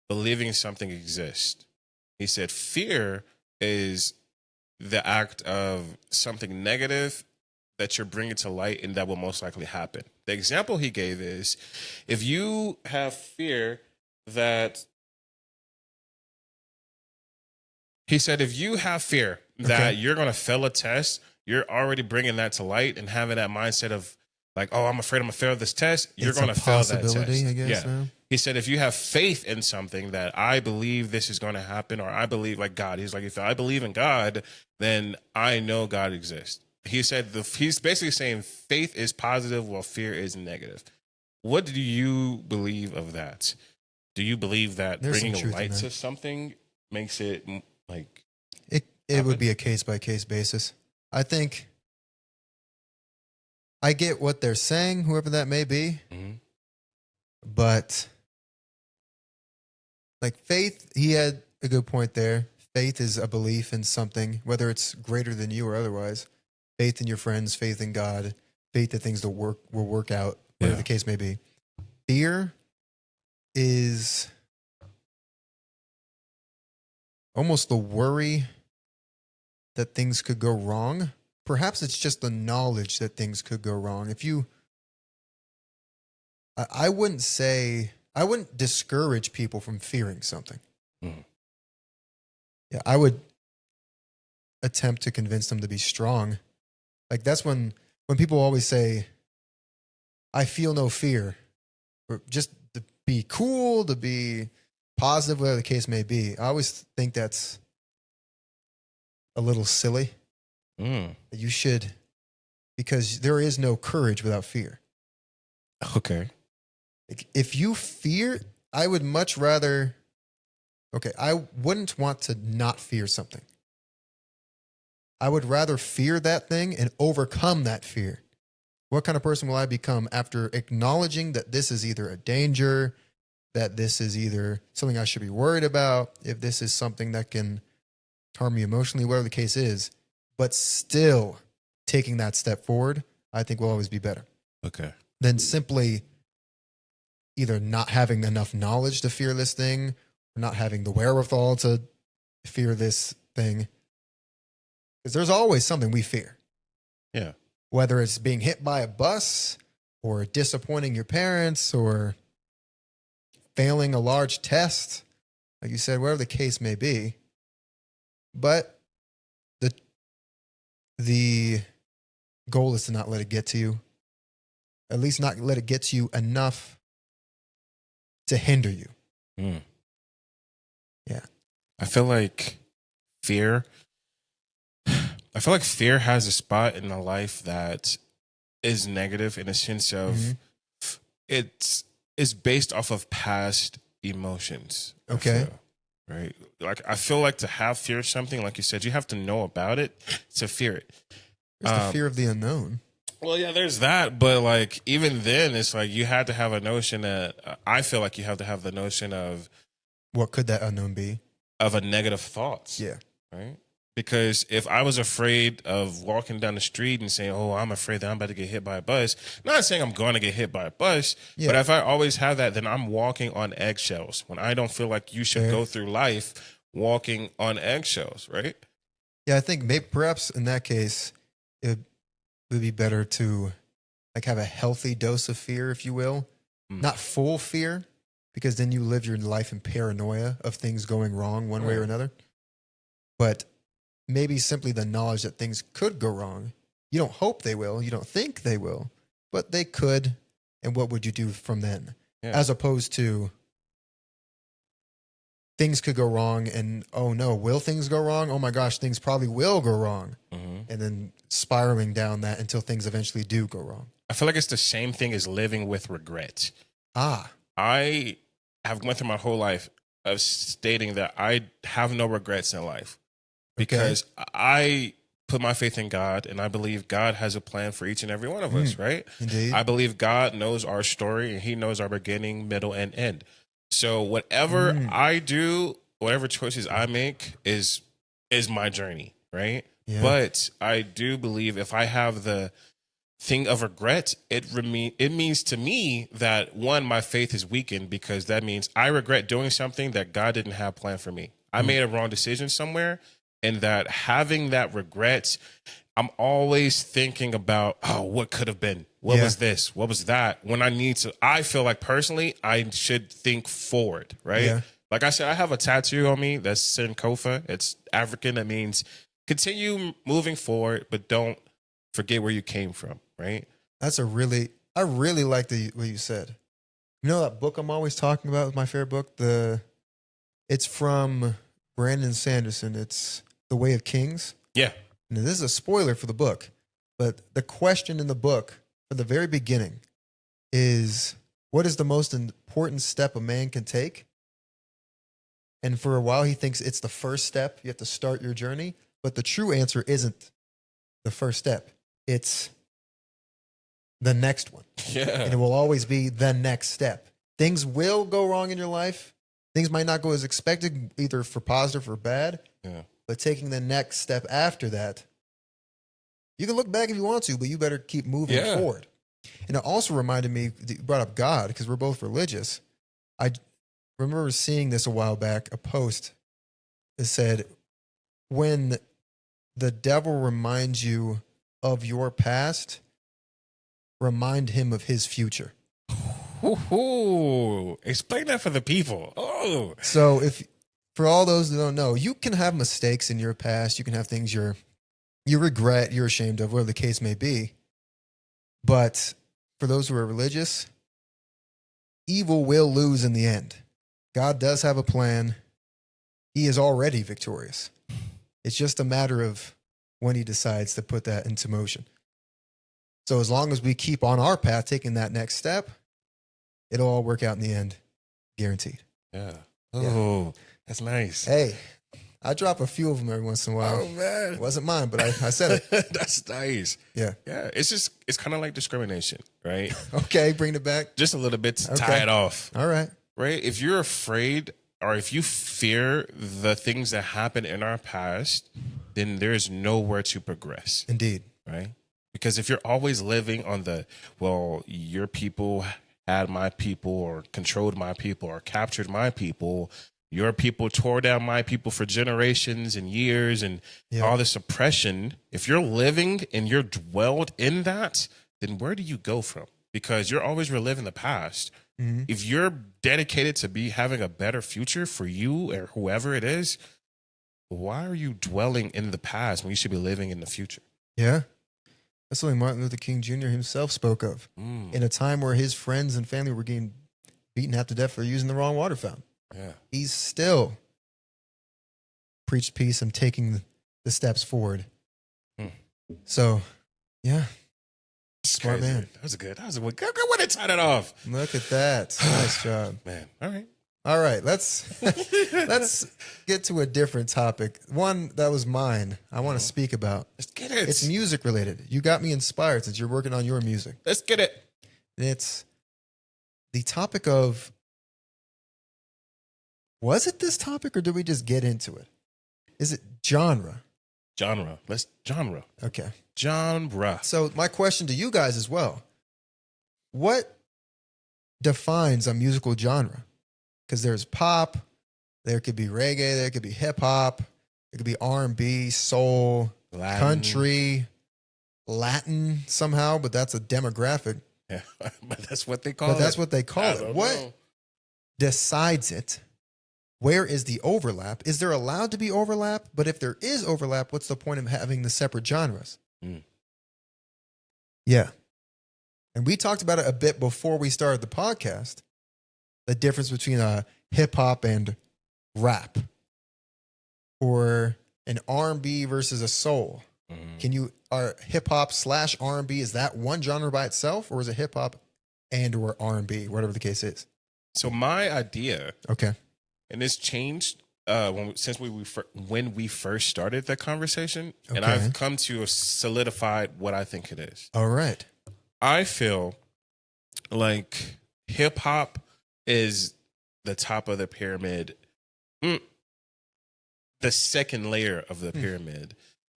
believing something exists. He said fear is the act of something negative that you're bringing to light and that will most likely happen. The example he gave is, if you have fear that, he said, if you have fear that you're going to fail a test, you're already bringing that to light and having that mindset of like, oh, I'm afraid I'm going to fail this test. You're going to fail that test. I guess, yeah. He said, if you have faith in something that I believe this is going to happen, or I believe like God, he's like, if I believe in God, then I know God exists. He said, he's basically saying faith is positive while fear is negative. What do you believe of that? Do you believe that bringing a light to something makes it like... It would be a case-by-case basis. I think I get what they're saying, whoever that may be, but like faith, he had a good point there. Faith is a belief in something, whether it's greater than you or otherwise. Faith in your friends, faith in God, faith that things will work out, whatever the case may be. Fear is almost the worry that things could go wrong. Perhaps it's just the knowledge that things could go wrong. I wouldn't discourage people from fearing something. Yeah, I would attempt to convince them to be strong. Like that's when people always say, I feel no fear, or just to be cool, to be positive, whatever the case may be. I always think that's a little silly. You should, because there is no courage without fear. Okay. If you fear, I would much rather, I wouldn't want to not fear something. I would rather fear that thing and overcome that fear. What kind of person will I become after acknowledging that this is either a danger, that this is either something I should be worried about, if this is something that can harm me emotionally, whatever the case is, but still taking that step forward, I think will always be better. Okay. Than simply either not having enough knowledge to fear this thing, or not having the wherewithal to fear this thing. Because there's always something we fear. Yeah. Whether it's being hit by a bus or disappointing your parents or failing a large test, like you said, whatever the case may be. But the goal is to not let it get to you. At least not let it get to you enough to hinder you. Mm. Yeah. I feel like fear has a spot in the life that is negative in a sense of it's based off of past emotions. Okay. Right? Like I feel like to have fear of something, like you said, you have to know about it to fear it. There's the fear of the unknown. Well, yeah, there's that, but like even then, it's like you had to have a notion that I feel like you have to have the notion of what could that unknown be? Of a negative thoughts. Yeah. Right? Because if I was afraid of walking down the street and saying, oh, I'm afraid that I'm about to get hit by a bus, not saying I'm going to get hit by a bus, but if I always have that, then I'm walking on eggshells when I don't feel like you should go through life walking on eggshells, right? Yeah, I think maybe perhaps in that case, it would be better to like have a healthy dose of fear, if you will. Not full fear, because then you live your life in paranoia of things going wrong one way or another. But maybe simply the knowledge that things could go wrong. You don't hope they will. You don't think they will, but they could. And what would you do from then? Yeah. As opposed to things could go wrong and, oh no, will things go wrong? Oh my gosh, things probably will go wrong. And then spiraling down that until things eventually do go wrong. I feel like it's the same thing as living with regret. I have went through my whole life of stating that I have no regrets in life. Because I put my faith in God and I believe God has a plan for each and every one of us, right? Indeed. I believe God knows our story and he knows our beginning, middle, and end. So whatever I do, whatever choices I make is my journey, right? Yeah. But I do believe if I have the thing of regret, it means to me that one, my faith is weakened because that means I regret doing something that God didn't have planned for me. I made a wrong decision somewhere. And that having that regret, I'm always thinking about, oh, what could have been? What was this? What was that? When I feel like personally, I should think forward, right? Yeah. Like I said, I have a tattoo on me that's Sankofa. It's African. That means continue moving forward, but don't forget where you came from, right? I really like what you said. You know that book I'm always talking about is my favorite book? It's from Brandon Sanderson. It's The Way of Kings. Yeah. And this is a spoiler for the book, but the question in the book from the very beginning is, what is the most important step a man can take? And for a while, he thinks it's the first step. You have to start your journey. But the true answer isn't the first step. It's the next one. Yeah. And it will always be the next step. Things will go wrong in your life. Things might not go as expected, either for positive or bad. Yeah. But taking the next step after that, you can look back if you want to, but you better keep moving forward. And it also reminded me, you brought up God, because we're both religious. I remember seeing this a while back, a post that said, when the devil reminds you of your past, remind him of his future. Ooh, explain that for the people. Oh, so for all those that don't know, you can have mistakes in your past. You can have things you regret, you're ashamed of, whatever the case may be. But for those who are religious, evil will lose in the end. God does have a plan. He is already victorious. It's just a matter of when he decides to put that into motion. So as long as we keep on our path, taking that next step, it'll all work out in the end. Guaranteed. Yeah. Oh, that's nice. Hey, I drop a few of them every once in a while. Oh man, it wasn't mine, but I said it. That's nice. Yeah. It's kind of like discrimination, right? Okay, bring it back. Just a little bit to tie it off. All right. Right? If you're afraid or if you fear the things that happened in our past, then there's nowhere to progress. Indeed. Right? Because if you're always living on your people had my people or controlled my people or captured my people, your people tore down my people for generations and years and all this oppression, if you're living and you're dwelled in that, then where do you go from? Because you're always reliving the past. Mm-hmm. If you're dedicated to having a better future for you or whoever it is, why are you dwelling in the past when you should be living in the future? Yeah. That's something Martin Luther King Jr. himself spoke of in a time where his friends and family were getting beaten half to death for using the wrong water fountain. Yeah. He's still preached peace and taking the steps forward. So, yeah. Smart man. That was good. That was a good way to tie it off. Look at that. Nice job. Man. All right. All right. Let's get to a different topic. One that was mine. I want to speak about. Let's get it. It's music related. You got me inspired since you're working on your music. Let's get it. It's the topic of, was it this topic or did we just get into it? Is it genre? Genre. Genre. Okay. Genre. So my question to you guys as well, what defines a musical genre? Because there's pop, there could be reggae, there could be hip hop, there could be R&B, soul, Latin. Country, Latin somehow, but that's a demographic. Yeah, but that's what they call it. But that's what they call it. What decides it? Where is the overlap? Is there allowed to be overlap? But if there is overlap, what's the point of having the separate genres? Yeah. And we talked about it a bit before we started the podcast. The difference between hip hop and rap, or an R&B versus a soul. Are hip hop / R&B, is that one genre by itself, or is it hip hop and or R&B, whatever the case is? So my idea, okay, and this changed when we first started the conversation, okay, and I've come to solidify what I think it is. All right, I feel like hip hop is the top of the pyramid, the second layer of the pyramid,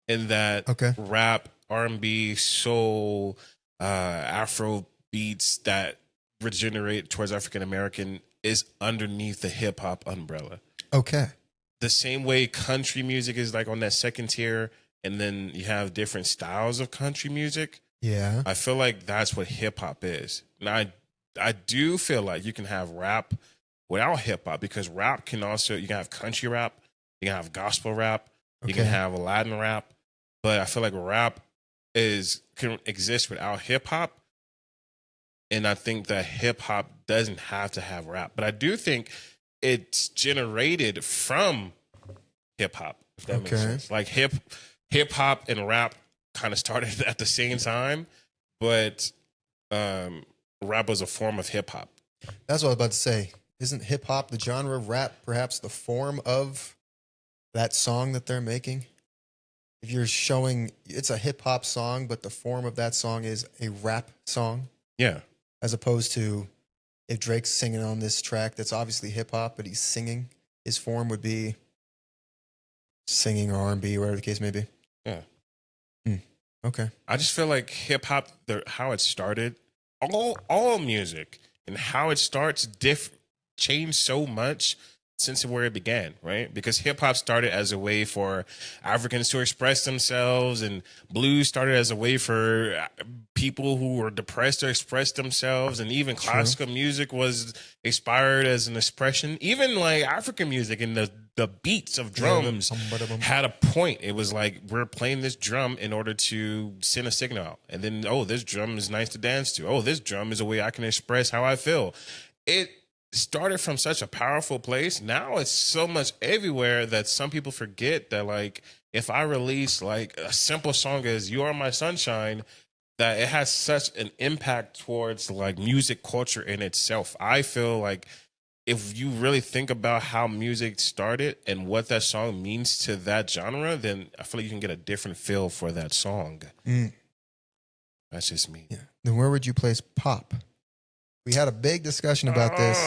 in that rap, R&B, soul, Afro beats that regenerate towards African American is underneath the hip hop umbrella. Okay. The same way country music is like on that second tier, and then you have different styles of country music. Yeah. I feel like that's what hip hop is. Now, I do feel like you can have rap without hip hop, because rap can also, you can have country rap, you can have gospel rap, you can have Latin rap, but I feel like rap can exist without hip hop. And I think that hip hop doesn't have to have rap, but I do think it's generated from hip hop, if that makes sense. Like hip hop and rap kind of started at the same time, but rap was a form of hip hop. That's what I was about to say. Isn't hip hop the genre, rap perhaps the form of that song that they're making? If you're showing it's a hip hop song, but the form of that song is a rap song. Yeah. As opposed to if Drake's singing on this track that's obviously hip hop, but he's singing, his form would be singing or R&B, whatever the case may be. Yeah. Okay. I just feel like hip hop, how it started, all music and how it starts changed so much since where it began, right? Because hip hop started as a way for Africans to express themselves, and blues started as a way for people who were depressed to express themselves, and even classical music was inspired as an expression. Even like African music and the beats of drums had a point. It was like, we're playing this drum in order to send a signal out. And then, oh, this drum is nice to dance to. Oh, this drum is a way I can express how I feel. It started from such a powerful place. Now it's so much everywhere that some people forget that, like, if I release like a simple song as You Are My Sunshine, that it has such an impact towards like music culture in itself. I feel like if you really think about how music started and what that song means to that genre, then I feel like you can get a different feel for that song. That's just me. Yeah. Then where would you place pop? We had a big discussion about this.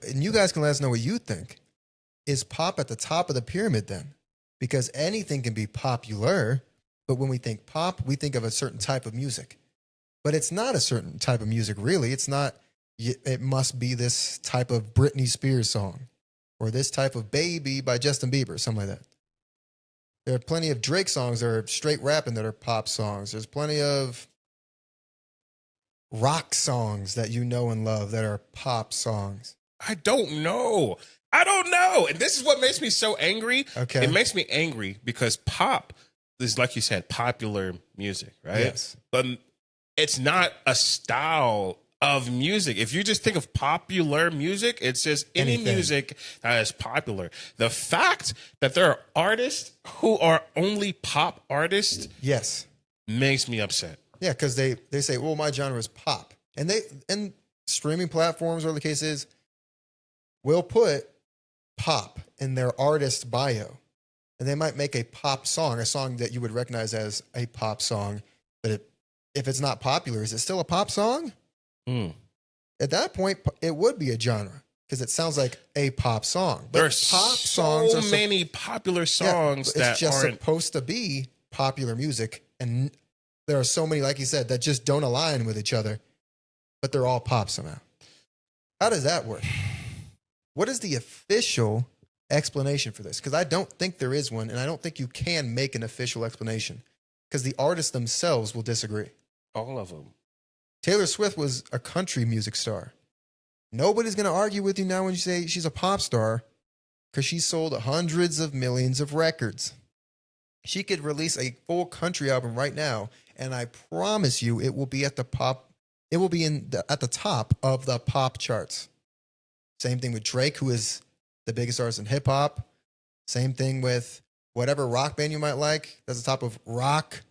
And you guys can let us know what you think. Is pop at the top of the pyramid then? Because anything can be popular, but when we think pop, we think of a certain type of music. But it's not a certain type of music, really. It's not, it must be this type of Britney Spears song or this type of Baby by Justin Bieber, something like that. There are plenty of Drake songs that are straight rapping that are pop songs. There's plenty of rock songs that you know and love that are pop songs. I don't know. And this is what makes me so angry. Okay. It makes me angry because pop is, like you said, popular music, right? Yes. But it's not a style of music. If you just think of popular music, it's just any music that is popular. The fact that there are artists who are only pop artists, yes, makes me upset. Yeah, because they say, well, my genre is pop. And streaming platforms, or the case is, will put pop in their artist bio. And they might make a pop song, a song that you would recognize as a pop song. But if it's not popular, is it still a pop song? At that point, it would be a genre because it sounds like a pop song. But There's pop so songs are many popular songs that it's just aren't supposed to be popular music. And there are so many, like you said, that just don't align with each other, but they're all pop somehow. How does that work? What is the official explanation for this? Because I don't think there is one, and I don't think you can make an official explanation because the artists themselves will disagree. all of them. Taylor Swift was a country music star. Nobody's going to argue with you now when you say she's a pop star because she sold hundreds of millions of records. She could release a full country album right now, and I promise you it will be at the pop. It will be at the top of the pop charts. Same thing with Drake, who is the biggest artist in hip hop. Same thing with whatever rock band you might like. That's the top of rock,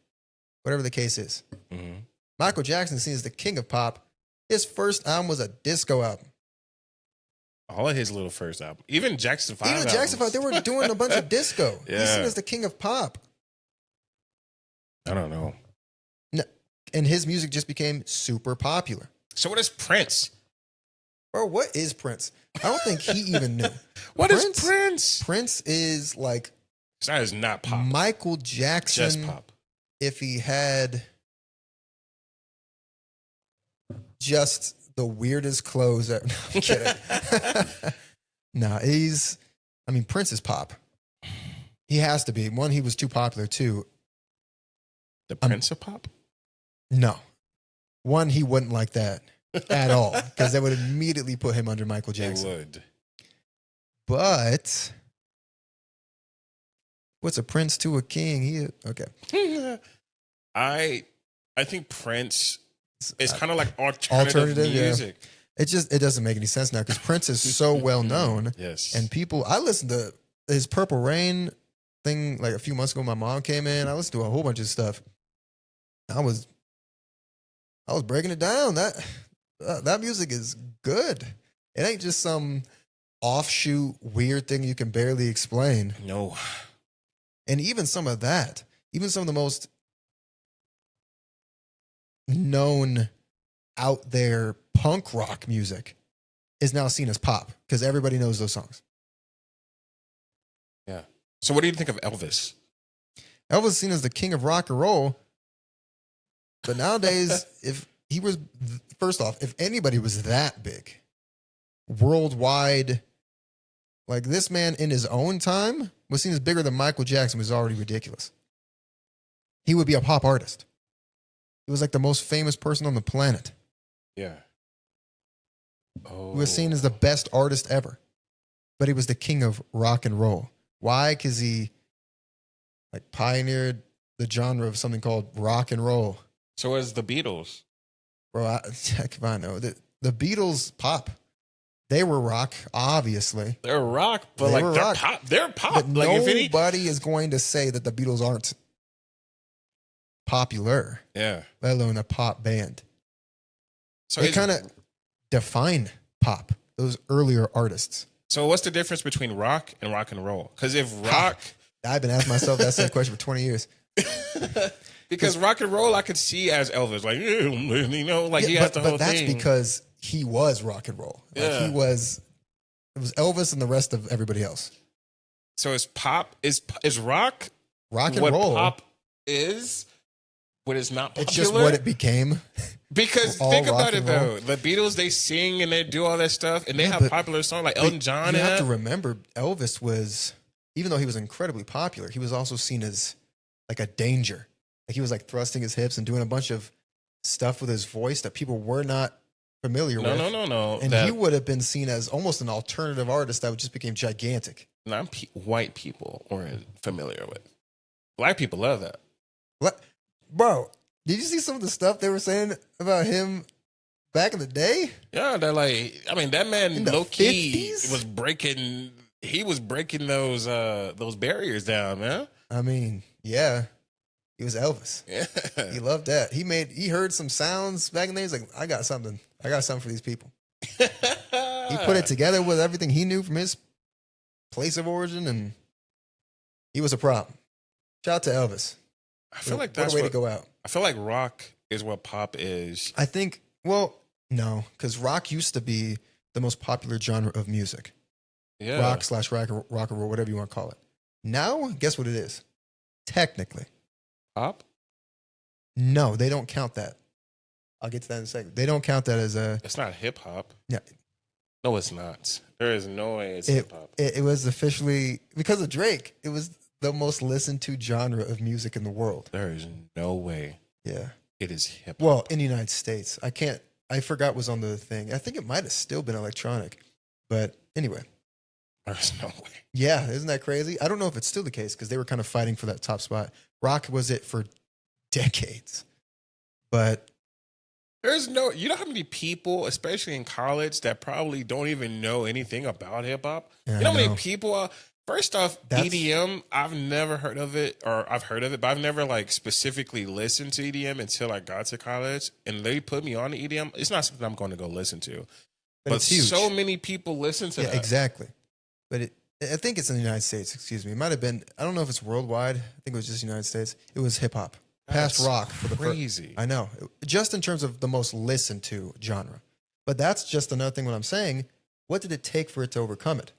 whatever the case is. Mm-hmm. Michael Jackson is seen as the king of pop. His first album was a disco album. All of his little first album. Even Jackson 5 Even Jackson 5, they were doing a bunch of disco. Yeah. He's seen as the king of pop. I don't know. No, and his music just became super popular. So what is Prince? Bro, what is Prince? I don't think he even knew. What is Prince? Prince is like That is not pop. Michael Jackson. Just pop. If he had just the weirdest clothes. No, I'm kidding. No, Prince is pop. He has to be. One, he was too popular. Two, The Prince of pop? no. One, he wouldn't like that at all because that would immediately put him under Michael Jackson. It would. But what's a prince to a king? Okay. I think Prince is kind of like alternative music. Yeah. It doesn't make any sense now because Prince is so well known. Yes. And I listened to his Purple Rain thing like a few months ago. My mom came in. I listened to a whole bunch of stuff. I was breaking it down. That music is good. It ain't just some offshoot weird thing you can barely explain. No. And even some of the most known out there punk rock music is now seen as pop because everybody knows those songs. Yeah. So what do you think of Elvis? Elvis is seen as the king of rock and roll. But nowadays, if anybody was that big, worldwide, like this man in his own time was seen as bigger than Michael Jackson, was already ridiculous. He would be a pop artist. He was like the most famous person on the planet. Yeah. He was seen as the best artist ever. But he was the king of rock and roll. Why? Because he like pioneered the genre of something called rock and roll. So as the Beatles. Bro, heck if I know. The Beatles pop. They were rock, obviously. They're rock, but they're pop. They're pop. But nobody is going to say that the Beatles aren't popular. Yeah. Let alone a pop band. So they kind of define pop. those earlier artists. So what's the difference between rock and roll? Because if rock, I've been asking myself that same question for 20 years. because rock and roll I could see as Elvis, like you know, like he has the whole but that's thing. because he was rock and roll. Like Yeah. it was Elvis and the rest of everybody else. So is pop is rock Rock and what roll. pop is what is not popular? It's just what it became. Because all think rock about it and though, roll. the Beatles, they sing and they do all that stuff, and they have but- popular songs like Elton John. You And have to that. remember, Elvis was, even though he was incredibly popular, he was also seen as like a danger. Like he was like thrusting his hips and doing a bunch of stuff with his voice that people were not familiar with. No. And he would have been seen as almost an alternative artist that just became gigantic. White people weren't familiar with. Black people love that. What, bro? Did you see some of the stuff they were saying about him back in the day? Yeah, they're like, I mean, that man In the low key 50s? was breaking. He was breaking those barriers down, man. I mean, yeah, he was Elvis. Yeah. He loved that. He heard some sounds back in the day. He's like, I got something for these people. He put it together with everything he knew from his place of origin, and he was a problem. Shout out to Elvis. I feel like what that's a way to go out. I feel like rock is what pop is. I think, well, no, because rock used to be the most popular genre of music. Yeah. Rock / rock and roll, whatever you want to call it. Now, guess what it is? Technically. Pop? No, they don't count that. I'll get to that in a second. They don't count that as a... It's not hip hop. Yeah. No, it's not. There is no way it's It, hip hop. it was officially, because of Drake, it was the most listened to genre of music in the world. There is no way Yeah. it is hip hop. Well, in the United States. I forgot what was on the thing. I think it might have still been electronic. But anyway. There's no way. Yeah, isn't that crazy? I don't know if it's still the case because they were kind of fighting for that top spot. Rock was it for decades. But There's no, you know how many people, especially in college, that probably don't even know anything about hip hop? Yeah, You know how I many know. people are, first off, That's- EDM, I've never heard of it, or I've heard of it, but I've never like specifically listened to EDM until I got to college. And they put me on the EDM. It's not something I'm going to go listen to. But it's huge. so many people listen to Yeah, that. exactly. But I think it's in the United States, excuse me. It might have been, I don't know if it's worldwide. I think it was just the United States. It was hip hop. Past That's rock for the first. crazy. I know. Just in terms of the most listened to genre. But that's just another thing when I'm saying, what did it take for it to overcome it?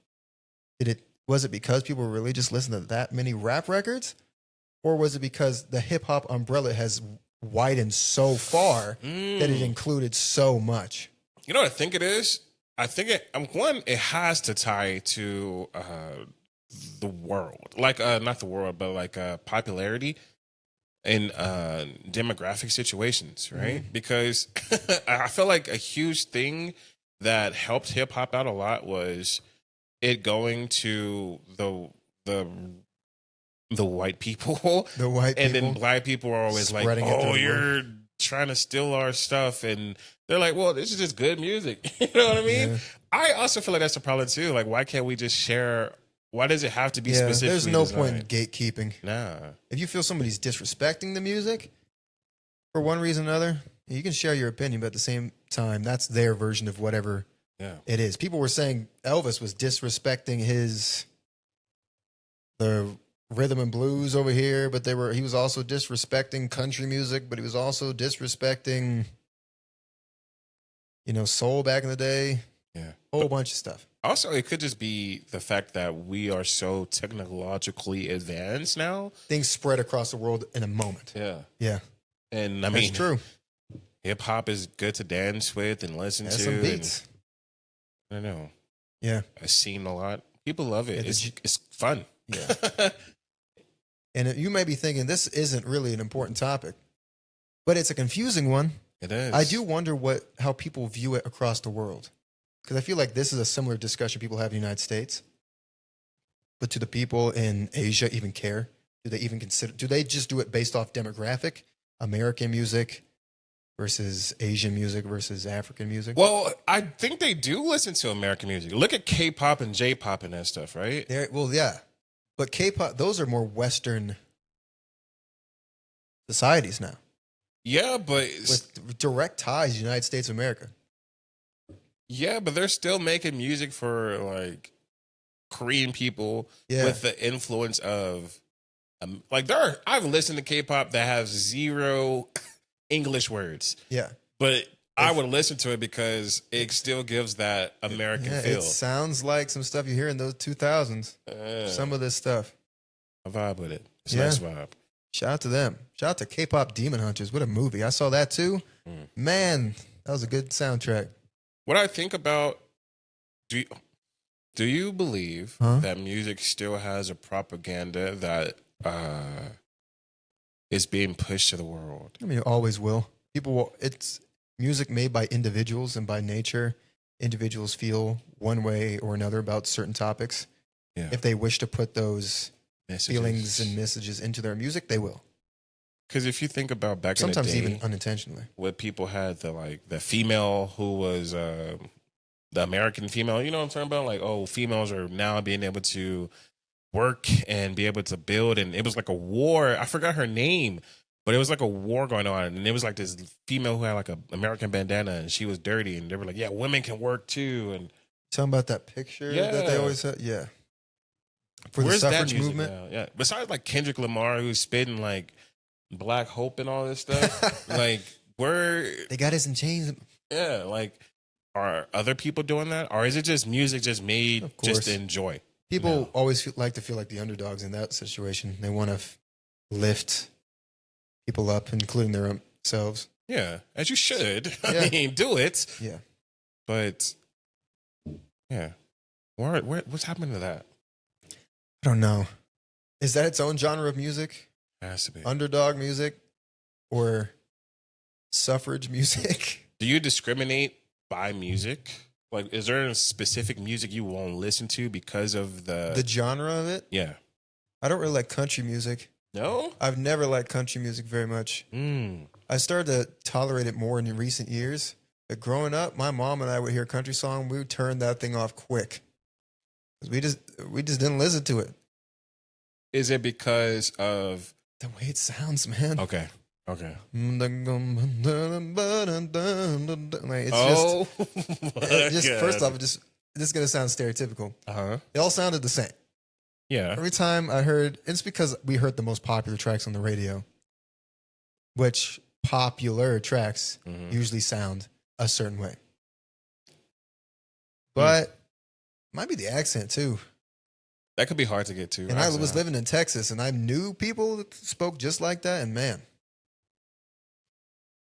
Was it because people were really just listening to that many rap records? Or was it because the hip hop umbrella has widened so far that it included so much? You know what I think it is? I think it has to tie to the world, like not the world, but like popularity in demographic situations, right? Mm-hmm. Because I feel like a huge thing that helped hip hop out a lot was it going to the white people, The white and people. then black people are always like, Spreading it through "Oh, the you're trying to steal our stuff," and they're like, "Well, this is just good music." You know what I mean? Yeah. I also feel like that's a problem too. Like, why can't we just share? Why does it have to be Yeah, specifically? there's no designed? point in gatekeeping. Nah. If you feel somebody's disrespecting the music for one reason or another, you can share your opinion, but at the same time, that's their version of whatever Yeah. it is. People were saying Elvis was disrespecting the rhythm and blues over here, but he was also disrespecting country music, but he was also disrespecting, soul back in the day. Yeah. A whole bunch of stuff. Also, it could just be the fact that we are so technologically advanced now. Things spread across the world in a moment. Yeah. Yeah, And I that's mean, true. hip hop is good to dance with and listen That's to. some beats. And, I don't know. Yeah. I've seen a lot. People love it. Yeah, It's fun. Yeah. And you may be thinking this isn't really an important topic, but it's a confusing one. It is. I do wonder how people view it across the world. Because I feel like this is a similar discussion people have in the United States. But do the people in Asia even care? Do they even consider, do they just do it based off demographic? American music versus Asian music versus African music? Well, I think they do listen to American music. Look at K-pop and J-pop and that stuff, right? Yeah. But K-pop, those are more Western societies now. Yeah, but With direct ties to the United States of America. Yeah, but they're still making music for like Korean people Yeah. with the influence of like I've listened to K-pop that has zero English words, Yeah. but I would listen to it because it still gives that American feel. It sounds like some stuff you hear in those 2000s. Some of this stuff. I vibe with it. It's a nice vibe. Shout out to them. Shout out to K-pop Demon Hunters. What a movie. I saw that too. Man, that was a good soundtrack. What I think about, do you believe that music still has a propaganda that is being pushed to the world? I mean, it always will. It's music made by individuals, and by nature, individuals feel one way or another about certain topics. Yeah. If they wish to put those feelings and messages into their music, they will. Because if you think about back sometimes in the day, even unintentionally, what people had the female who was the American female, you know what I'm talking about? Like, oh, females are now being able to work and be able to build, and it was like a war. I forgot her name, but it was like a war going on, and it was like this female who had like an American bandana, and she was dirty, and they were like, yeah, women can work too. And talking about that picture that they always had, for where's the suffrage that movement now? Yeah, besides like Kendrick Lamar, who's spitting like Black Hope and all this stuff, like they got us in chains. Yeah, like, are other people doing that, or is it just music just made just to enjoy? People always like to feel like the underdogs in that situation. They want to lift people up, including their own selves. Yeah, as you should. I mean, do it. Yeah, but yeah, what's happening to that? I don't know. Is that its own genre of music? It has to be underdog music or suffrage music. Do you discriminate by music? Like, is there a specific music you won't listen to because of the genre of it? Yeah, I don't really like country music. No, I've never liked country music very much. I started to tolerate it more in recent years. But growing up, my mom and I would hear a country song, we would turn that thing off quick. We just didn't listen to it. Is it because of the way it sounds, man? Okay. Like, it's just first off, this is gonna sound stereotypical. They all sounded the same. Yeah. Every time I heard, it's because we heard the most popular tracks on the radio, which popular tracks usually sound a certain way. But might be the accent too. That could be hard to get to. And I was living in Texas, and I knew people that spoke just like that, and man,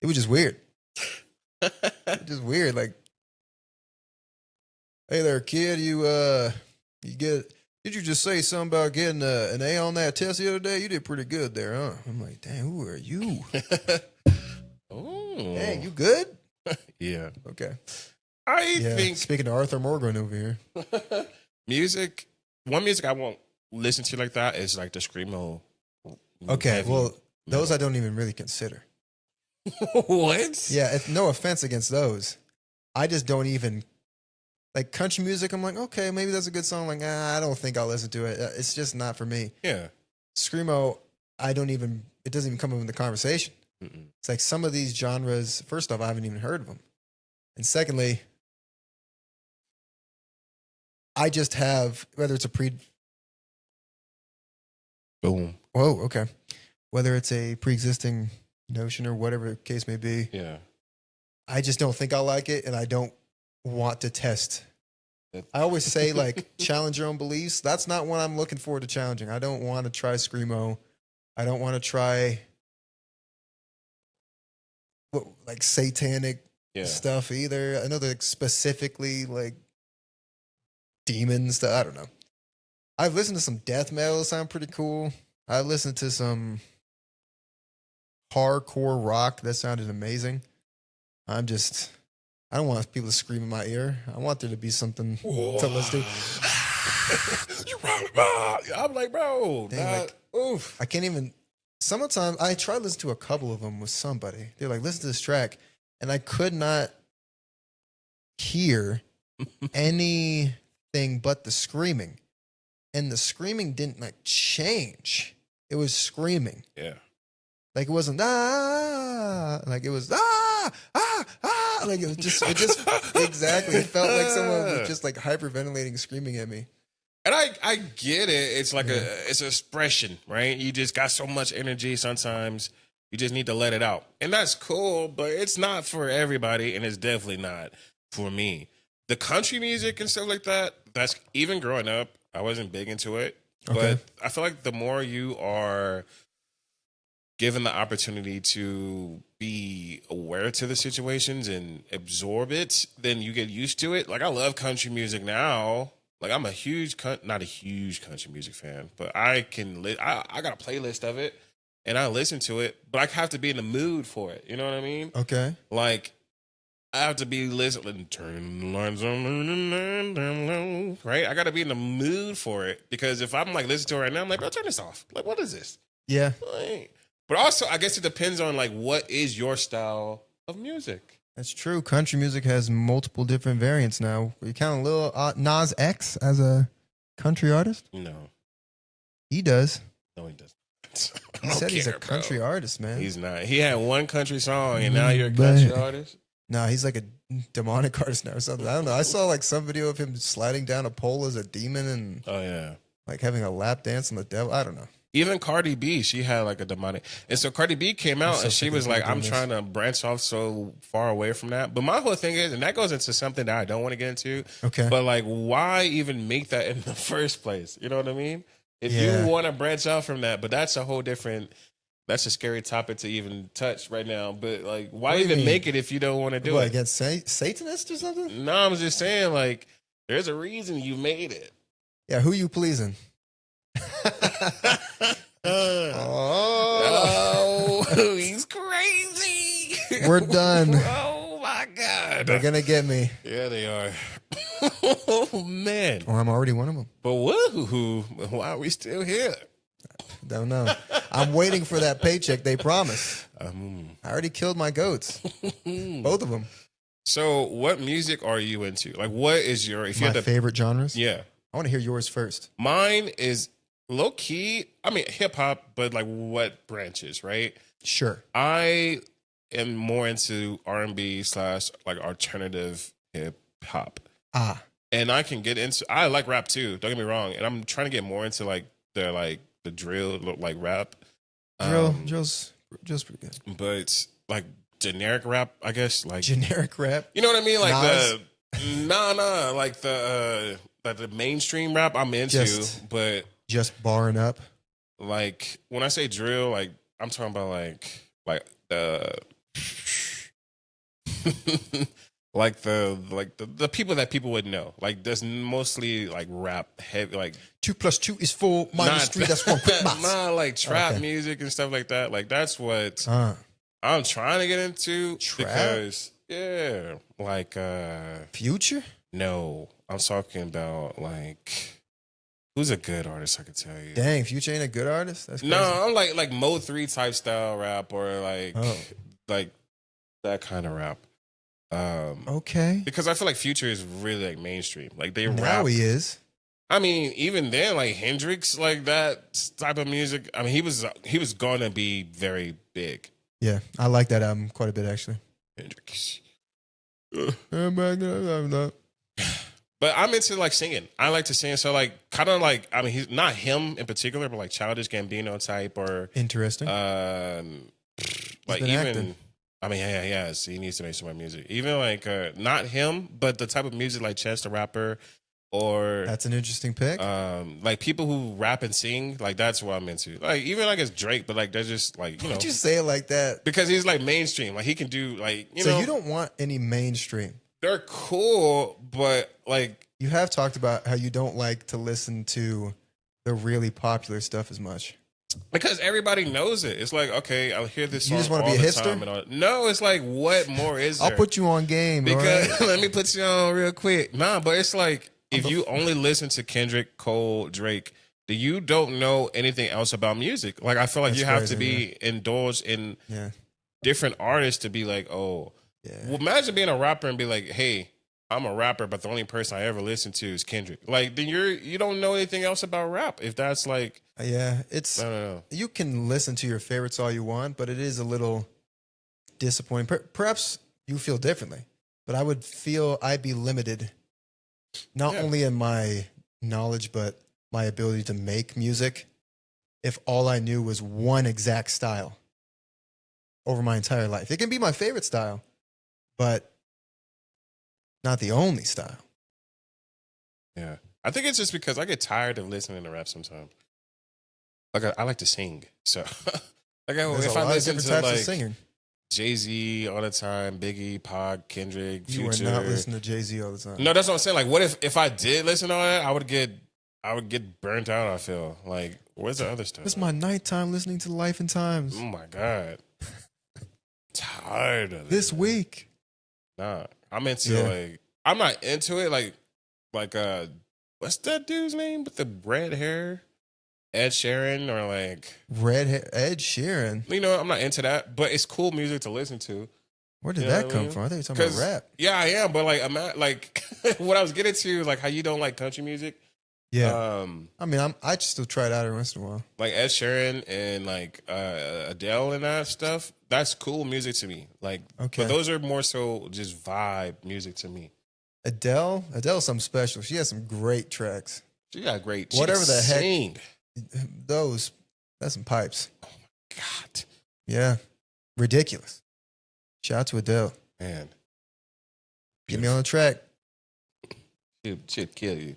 it was just weird. Just weird. Like, hey there, kid, did you just say something about getting an A on that test the other day? You did pretty good there, huh? I'm like, damn, who are you? Oh, hey, you good? Yeah. Okay. I think speaking to Arthur Morgan over here, music. One music I won't listen to like that is like the screamo. Okay, well, those I don't even really consider. What? Yeah, no offense against those. I just don't even like country music. I'm like, okay, maybe that's a good song. Like, I don't think I'll listen to it. It's just not for me. Yeah. Screamo, it doesn't even come up in the conversation. It's like some of these genres, first off, I haven't even heard of them. And secondly, I just have, whether it's a boom. Whoa, okay. Whether it's a pre-existing notion or whatever the case may be. Yeah. I just don't think I'll like it, and I don't want to test. I always say, like, challenge your own beliefs. That's not what I'm looking forward to challenging. I don't want to try screamo. I don't want to try like satanic stuff either. I know they're specifically like demon stuff. I don't know. I've listened to some death metal that sound pretty cool. I've listened to some hardcore rock that sounded amazing. I don't want people to scream in my ear. I want there to be something to listen to. I'm like, bro, oof. I can't even. Sometimes I tried to listen to a couple of them with somebody. They're like, listen to this track. And I could not hear anything but the screaming. And the screaming didn't like change. It was screaming. Yeah. Like it wasn't like it was Like it just exactly. It felt like someone was just like hyperventilating, screaming at me. And I get it. It's like it's an expression, right? You just got so much energy sometimes. You just need to let it out. And that's cool, but it's not for everybody, and it's definitely not for me. The country music and stuff like that, that's even growing up, I wasn't big into it. Okay. But I feel like the more you are given the opportunity to be aware to the situations and absorb it, then you get used to it. Like I love country music now. Like I'm a huge, not a huge country music fan, but I can, I got a playlist of it and I listen to it, but I have to be in the mood for it. You know what I mean? Okay. Like I have to be listening, turning the lines on, right? I got to be in the mood for it because if I'm like listening to it right now, I'm like, bro, turn this off. Like, what is this? Yeah. Like, but also, I guess it depends on like what is your style of music. That's true. Country music has multiple different variants now. You count a little Nas X as a country artist? No, he does. No, he doesn't. He said he's a country artist, man. He's not. He had one country song, and now you're a country artist. No, he's like a demonic artist now or something. I don't know. I saw like some video of him sliding down a pole as a demon and like having a lap dance on the devil. I don't know. Even Cardi B, she had like a demonic. And so Cardi B came out and she was like, I'm trying to branch off so far away from that. But my whole thing is, and that goes into something that I don't want to get into. Okay. But like, why even make that in the first place? You know what I mean? If you want to branch out from that, but that's a whole different, that's a scary topic to even touch right now. But like, why even make it if you don't want to do it? Against Satanists or something? No, I'm just saying like, there's a reason you made it. Yeah, who you pleasing? Oh, he's crazy. We're done. Oh my God. They're going to get me. Yeah, they are. Oh man. Or I'm already one of them. But woo, why are we still here? Don't know. I'm waiting for that paycheck they promised. I already killed my goats. Both of them. So what music are you into? Like what is your favorite genres? Yeah. I want to hear yours first. Mine is low key, I mean hip hop, but like what branches, right? Sure. I am more into R&B / like alternative hip hop. And I can get into, I like rap too, don't get me wrong. And I'm trying to get more into like the drill like rap. Drill's pretty good. But like generic rap, I guess. Like generic rap. You know what I mean? Like Nas? like the mainstream rap I'm into, but just barring up. Like when I say drill, like I'm talking about like the the people that people would know. Like there's mostly like rap heavy, like 2 + 2 is 4 - 3. That's 1 quick math. Nah, like trap music and stuff like that. Like that's what I'm trying to get into. Trap? Because like Future? No, I'm talking about like. Who's a good artist I could tell you? Dang, Future ain't a good artist? That's crazy. No, I'm like Mo 3 type style rap or like that kind of rap. Okay. Because I feel like Future is really like mainstream. Like they now rap. He is. I mean, even then, like Hendrix, like that type of music. I mean, he was gonna be very big. Yeah, I like that album quite a bit actually. Hendrix. I'm not. But I'm into like singing. I like to sing. So like kind of like, I mean, he's not him in particular, but like Childish Gambino type or interesting. Like even acting. I mean, yeah, he needs to make some more music. Even like not him, but the type of music like Chance the Rapper or that's an interesting pick. Like people who rap and sing, like that's what I'm into. Like even I guess Drake, but like they're just like, you know. Why'd you say it like that? Because he's like mainstream. Like he can do like, you know. So you don't want any mainstream. They're cool, but like you have talked about how you don't like to listen to the really popular stuff as much because everybody knows it. It's like, okay, I'll hear this song. You just want to be a hipster? No, it's like, what more is there? I'll put you on game because right? Let me put you on real quick. Nah, but it's like if you only listen to Kendrick, Cole, Drake, you don't know anything else about music. Like I feel like you have to be indulged in different artists to be like, oh. Yeah. Well, imagine being a rapper and be like, "Hey, I'm a rapper, but the only person I ever listen to is Kendrick." Like, then you don't know anything else about rap. If that's like, it's I don't know. You can listen to your favorites all you want, but it is a little disappointing. Perhaps you feel differently. but I would feel I'd be limited, not only in my knowledge, but my ability to make music if all I knew was one exact style over my entire life. It can be my favorite style, but not the only style. Yeah. I think it's just because I get tired of listening to rap sometimes. Like I like to sing. So like if I listen to like Jay-Z all the time, Biggie, Pac, Kendrick, Future. You are not listening to Jay-Z all the time. No, that's what I'm saying. Like what if I did listen to all that, I would get burnt out, I feel. Like, where's the other stuff? It's my nighttime listening to Life and Times. Oh my God. Tired of it. This week. Nah. I'm into like I'm not into it like what's that dude's name with the red hair? Ed Sheeran or like red hair Ed Sheeran. You know, I'm not into that, but it's cool music to listen to. Where did that come from? I thought you were talking about rap. Yeah, I am, but like I'm not like what I was getting to, like how you don't like country music. Yeah. I mean, I just still try it out every once in a while. Like Ed Sheeran and like Adele and that stuff. That's cool music to me. Like, okay. But those are more so just vibe music to me. Adele's something special. She has some great tracks. She got great. Whatever the sing. Heck, that's some pipes. Oh my God. Yeah, ridiculous. Shout out to Adele. Man, get me on the track. She'd kill you.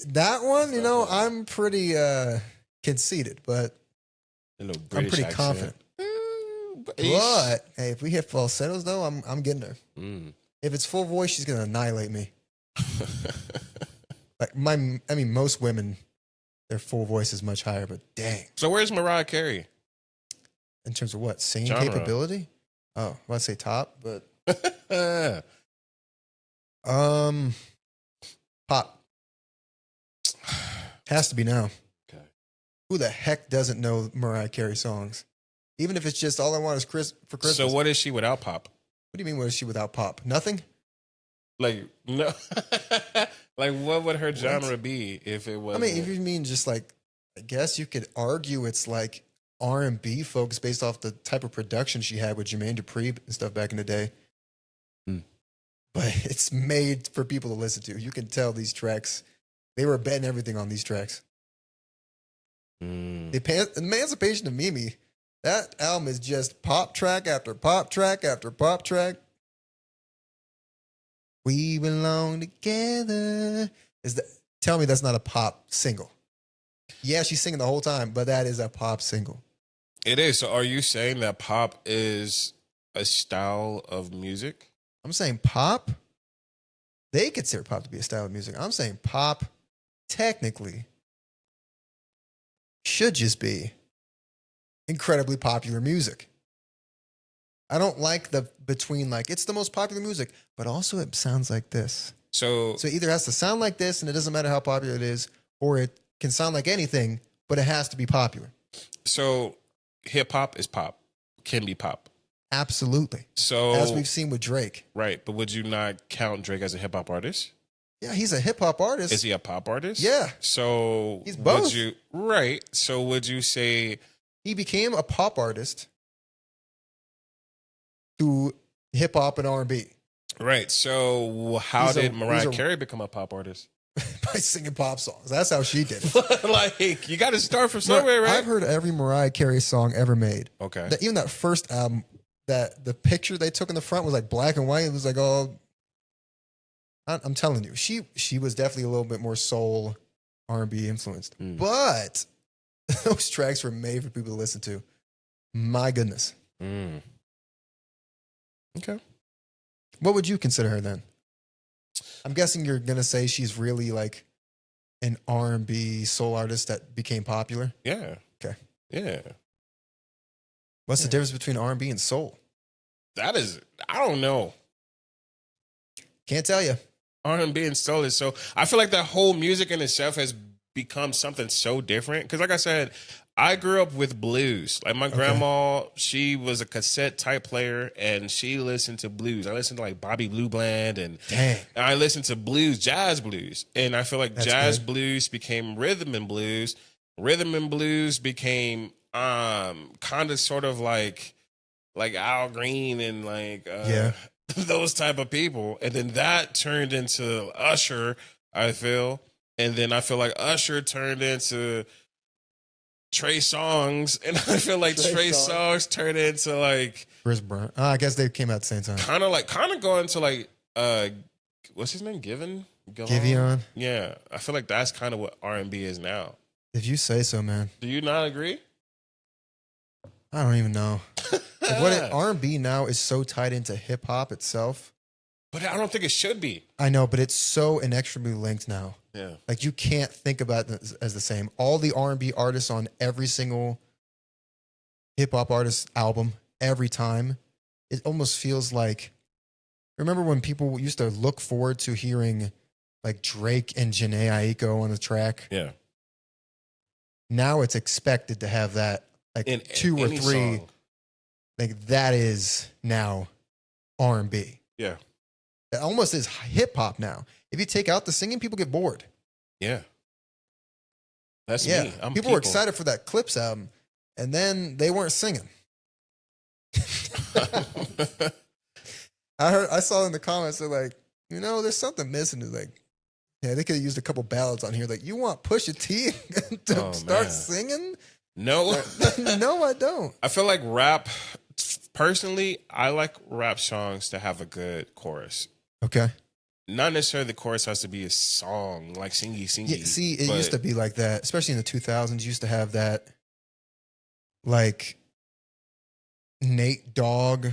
That one, you know, I'm pretty conceited, but I'm pretty confident. But hey, if we hit falsettos though, I'm getting her. If it's full voice, she's gonna annihilate me. Like most women, their full voice is much higher, but dang. So where's Mariah Carey? In terms of what? Singing capability? Oh, well, I'd say top, but pop. Has to be now. Okay. Who the heck doesn't know Mariah Carey songs? Even if it's just All I Want Is for Christmas. So what is she without pop? What do you mean, what is she without pop? Nothing? Like, no. Like, what would her genre be if it was? I mean, if you mean just like, I guess you could argue it's like R&B folks based off the type of production she had with Jermaine Dupri and stuff back in the day. But it's made for people to listen to. You can tell these tracks, they were betting everything on these tracks. The Emancipation of Mimi, that album is just pop track after pop track after pop track. We belong together. Tell me that's not a pop single. Yeah, she's singing the whole time, but that is a pop single. It is. So are you saying that pop is a style of music? I'm saying pop, they consider pop to be a style of music. I'm saying pop, technically, should just be incredibly popular music. I don't like the between, like, it's the most popular music, but also it sounds like this. So it either has to sound like this, and it doesn't matter how popular it is, or it can sound like anything, but it has to be popular. So hip hop is pop, can be pop. Absolutely. So as we've seen with Drake. Right. But would you not count Drake as a hip hop artist? Yeah, he's a hip hop artist. Is he a pop artist? Yeah. So he's both. Right. So would you say he became a pop artist through hip hop and R&B? Right. So how did Mariah Carey become a pop artist? By singing pop songs. That's how she did it. Like, you got to start from somewhere, right? I've heard every Mariah Carey song ever made. Okay. Even that first album, that the picture they took in the front was like black and white. It was like, oh, I'm telling you, she was definitely a little bit more soul R&B influenced. But those tracks were made for people to listen to. My goodness. Okay. What would you consider her then? I'm guessing you're going to say she's really like an R&B soul artist that became popular? Yeah. Okay. Yeah. What's the difference between R&B and soul? I don't know. Can't tell you. R&B and soul is so, I feel like that whole music in itself has become something so different. Because like I said, I grew up with blues. Like my grandma, she was a cassette type player and she listened to blues. I listened to like Bobby Blue Bland and I listened to blues, jazz blues. And I feel like jazz blues became rhythm and blues. Rhythm and blues became kind of sort of like Al Green and like those type of people. And then that turned into Usher, I feel. And then I feel like Usher turned into Trey Songz. And I feel like Trey Songz turned into like Chris Brown. I guess they came out at the same time. Kind of going to like what's his name? Giveon. Yeah. I feel like that's kind of what R&B is now. If you say so, man. Do you not agree? I don't even know. Like R&B now is so tied into hip hop itself. But I don't think it should be. I know, but it's so inextricably linked now. Yeah. Like you can't think about it as the same. All the R&B artists on every single hip hop artist album, every time, it almost feels like, remember when people used to look forward to hearing like Drake and Jhené Aiko on the track? Yeah. Now it's expected to have that like in 2 or 3. Song. Like that is now R&B. Yeah. It almost is hip hop now. If you take out the singing, people get bored. Yeah. That's me. People were excited for that Clips album, and then they weren't singing. I saw in the comments, they're like, there's something missing. It's like, yeah, they could have used a couple ballads on here. Like, you want Pusha T to start singing? No. No, I don't. I feel like rap, personally, I like rap songs to have a good chorus. Okay. Not necessarily the chorus has to be a song, like singy. Yeah, see, it used to be like that, especially in the 2000s. Used to have that, like, Nate Dogg.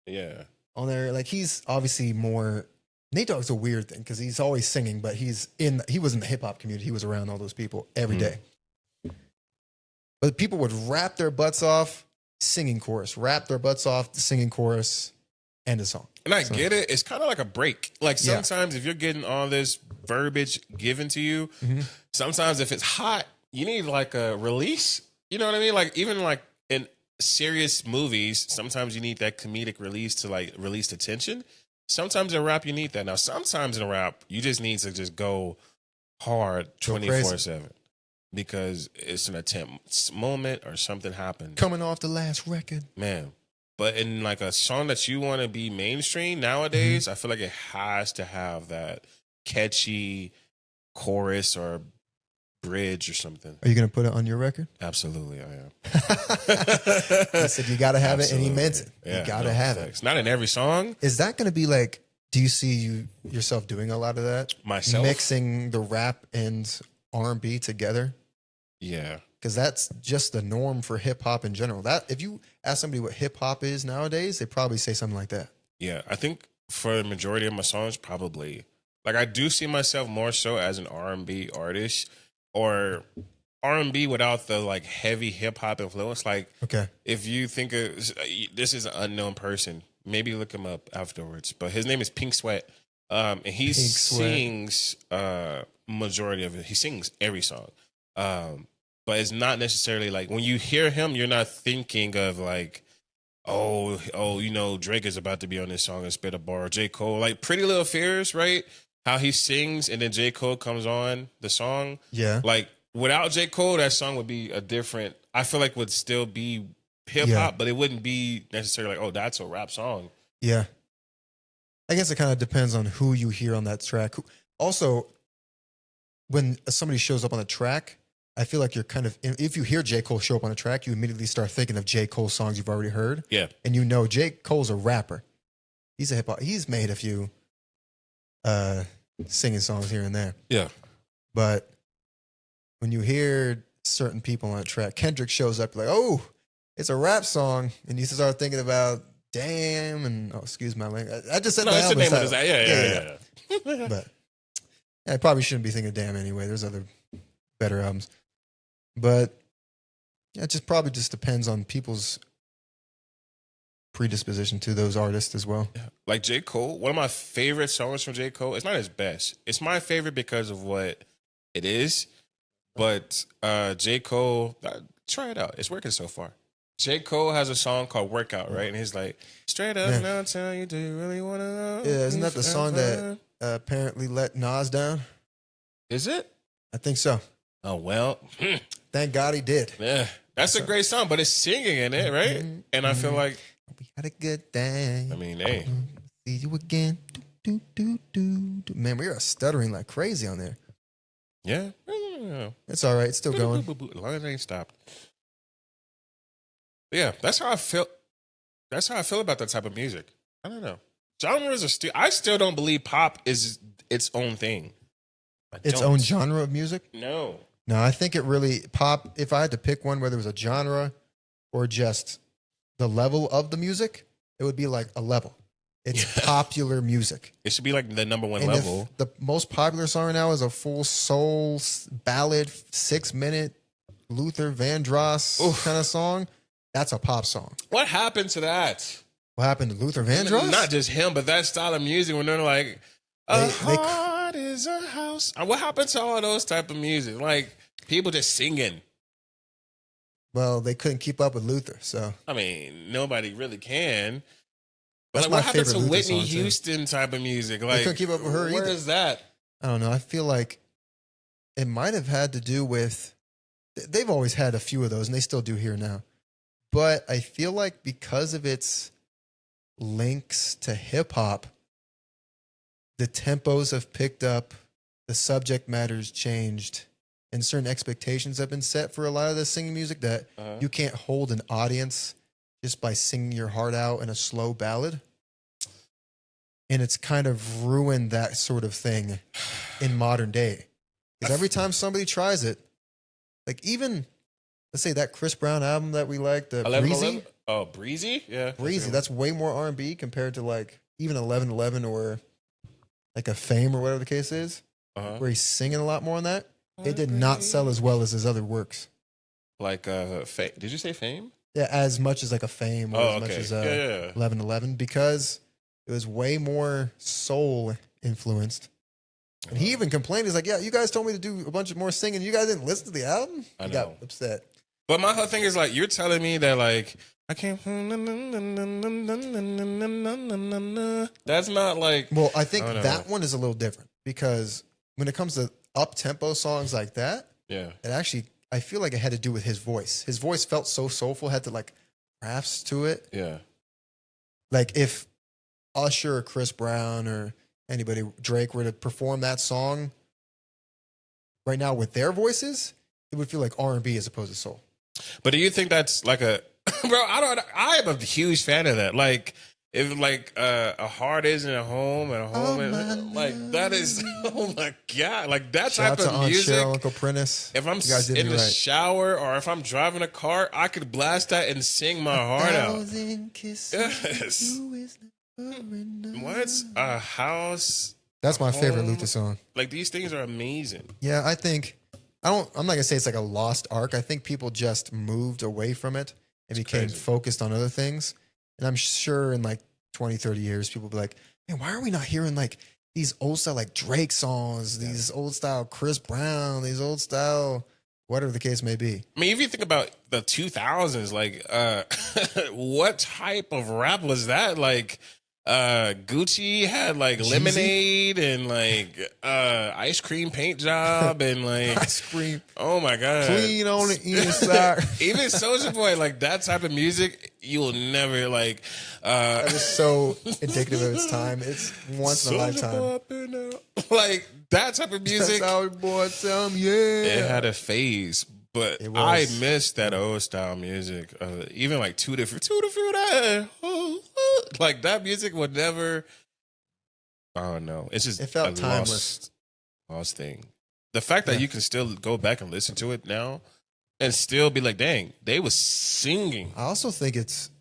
Yeah. On there. Like, he's obviously more... Nate Dogg's a weird thing because he's always singing, but he was in the hip-hop community. He was around all those people every day. But people would rap their butts off, singing chorus. Rap their butts off, singing chorus, end of song. And I get it. It's kind of like a break. Like sometimes if you're getting all this verbiage given to you, sometimes if it's hot, you need like a release. You know what I mean? Like even like in serious movies, sometimes you need that comedic release to like release the tension. Sometimes in rap, you need that. Now, sometimes in rap, you just need to just go hard 24/7 because it's an attempt moment or something happened. Coming off the last record. Man. But in like a song that you want to be mainstream nowadays, I feel like it has to have that catchy chorus or bridge or something. Are you going to put it on your record? Absolutely, I am. He said you got to have it, and he meant it. You got to have it. It's not in every song. Is that going to be like, do you see yourself doing a lot of that? Myself? Mixing the rap and R&B together? Yeah. Because that's just the norm for hip hop in general. That if you ask somebody what hip hop is nowadays, they probably say something like that. Yeah, I think for the majority of my songs, probably. Like I do see myself more so as an R&B artist or R&B without the like heavy hip hop influence. Like, okay, if you think this is an unknown person, maybe look him up afterwards. But his name is Pink Sweat, and he sings majority of it. He sings every song. But it's not necessarily like when you hear him, you're not thinking of like, oh, Drake is about to be on this song and spit a bar. Or J. Cole, like Pretty Little Fears, right? How he sings and then J. Cole comes on the song. Yeah. Like without J. Cole, that song would be a different, I feel like would still be hip hop, but it wouldn't be necessarily like, oh, that's a rap song. Yeah. I guess it kind of depends on who you hear on that track. Also, when somebody shows up on the track, I feel like you're kind of, if you hear J. Cole show up on a track, you immediately start thinking of J. Cole songs you've already heard. Yeah. And J. Cole's a rapper. He's a hip hop. He's made a few singing songs here and there. Yeah. But when you hear certain people on a track, Kendrick shows up, like, oh, it's a rap song. And you start thinking about Damn and, excuse my language. I just said the album title. Yeah. But I probably shouldn't be thinking of Damn anyway. There's other better albums. But it just probably just depends on people's predisposition to those artists as well. Yeah. Like J. Cole, one of my favorite songs from J. Cole, it's not his best. It's my favorite because of what it is. But J. Cole, try it out. It's working so far. J. Cole has a song called Workout, right? And he's like, straight up, now tell you, do you really want to know? Yeah, isn't that the song that apparently let Nas down? Is it? I think so. Oh, well. Thank God he did. Yeah. That's a great song, but it's singing in it, right? And I feel like we had a good day. I mean, hey. See you again. Do, do, do, do. Man, we are stuttering like crazy on there. Yeah. It's all right. It's still going. Long as it ain't stopped. Yeah, that's how I feel. That's how I feel about that type of music. I don't know. Genres are still. I still don't believe pop is its own thing. Its own genre of music? No. No, I think it really pop. If I had to pick one, whether it was a genre or just the level of the music, it would be like a level. It's popular music. It should be like the number one and level. If the most popular song right now is a full soul ballad, 6-minute Luther Vandross kind of song. That's a pop song. What happened to that? What happened to Luther Vandross? Not just him, but that style of music when they're like, heart is a house. What happened to all those type of music? Like people just singing. Well, they couldn't keep up with Luther, so. I mean, nobody really can. But That's like, my what happened favorite to Luther Whitney song, too. Houston type of music? Like, They couldn't keep up with her either. Where is that? I don't know. I feel like it might have had to do with, they've always had a few of those, and they still do here now. But I feel like because of its links to hip hop, the tempos have picked up, the subject matter's changed, and certain expectations have been set for a lot of this singing music that you can't hold an audience just by singing your heart out in a slow ballad. And it's kind of ruined that sort of thing in modern day. Because every time somebody tries it, like even, let's say that Chris Brown album that we like, the 11, Breezy. 11? Oh, Breezy? Yeah. Breezy, that's way more R&B compared to like even 1111 or like a Fame or whatever the case is, where he's singing a lot more on that. It did not sell as well as his other works. Like, did you say Fame? Yeah, as much as like a Fame or as much as 1111, because it was way more soul influenced. And he even complained. He's like, yeah, you guys told me to do a bunch of more singing. You guys didn't listen to the album? He got upset. But my whole thing is like, you're telling me that like, I can't. That's not like. Well, I think that one is a little different because when it comes to up-tempo songs like that, it actually, I feel like it had to do with his voice. His voice felt so soulful, had to like crafts to it. Yeah. Like if Usher or Chris Brown or anybody, Drake, were to perform that song right now with their voices, it would feel like R&B as opposed to soul. But do you think that's like a, bro, I am a huge fan of that. Like, if like a heart isn't a home and a home is like that is, oh my God, like that Shout type of music. Cheryl, Uncle Prentice. If I'm in the shower or if I'm driving a car, I could blast that and sing my heart out. Yes. What's a house? That's my favorite Luther song. Like these things are amazing. Yeah, I think I'm not gonna say it's like a lost arc. I think people just moved away from it and became focused on other things. And I'm sure in like 20, 30 years, people will be like, man, why are we not hearing like these old style like Drake songs, these old style Chris Brown, these old style whatever the case may be. I mean, if you think about the 2000s, like what type of rap was that? Like Gucci had like Jeezy? Lemonade and like ice cream paint job and like ice cream. Oh my God. Clean on the inside. Even Soulja Boy, like that type of music, you'll never like that is so indicative of its time. It's once in a lifetime. Like that type of music. That's how boy tell me, it had a phase. But I miss that old style music. Even like two different like that music would never. I don't know. It's just it felt timeless. Lost thing. The fact that you can still go back and listen to it now and still be like, dang, they was singing. I also think it's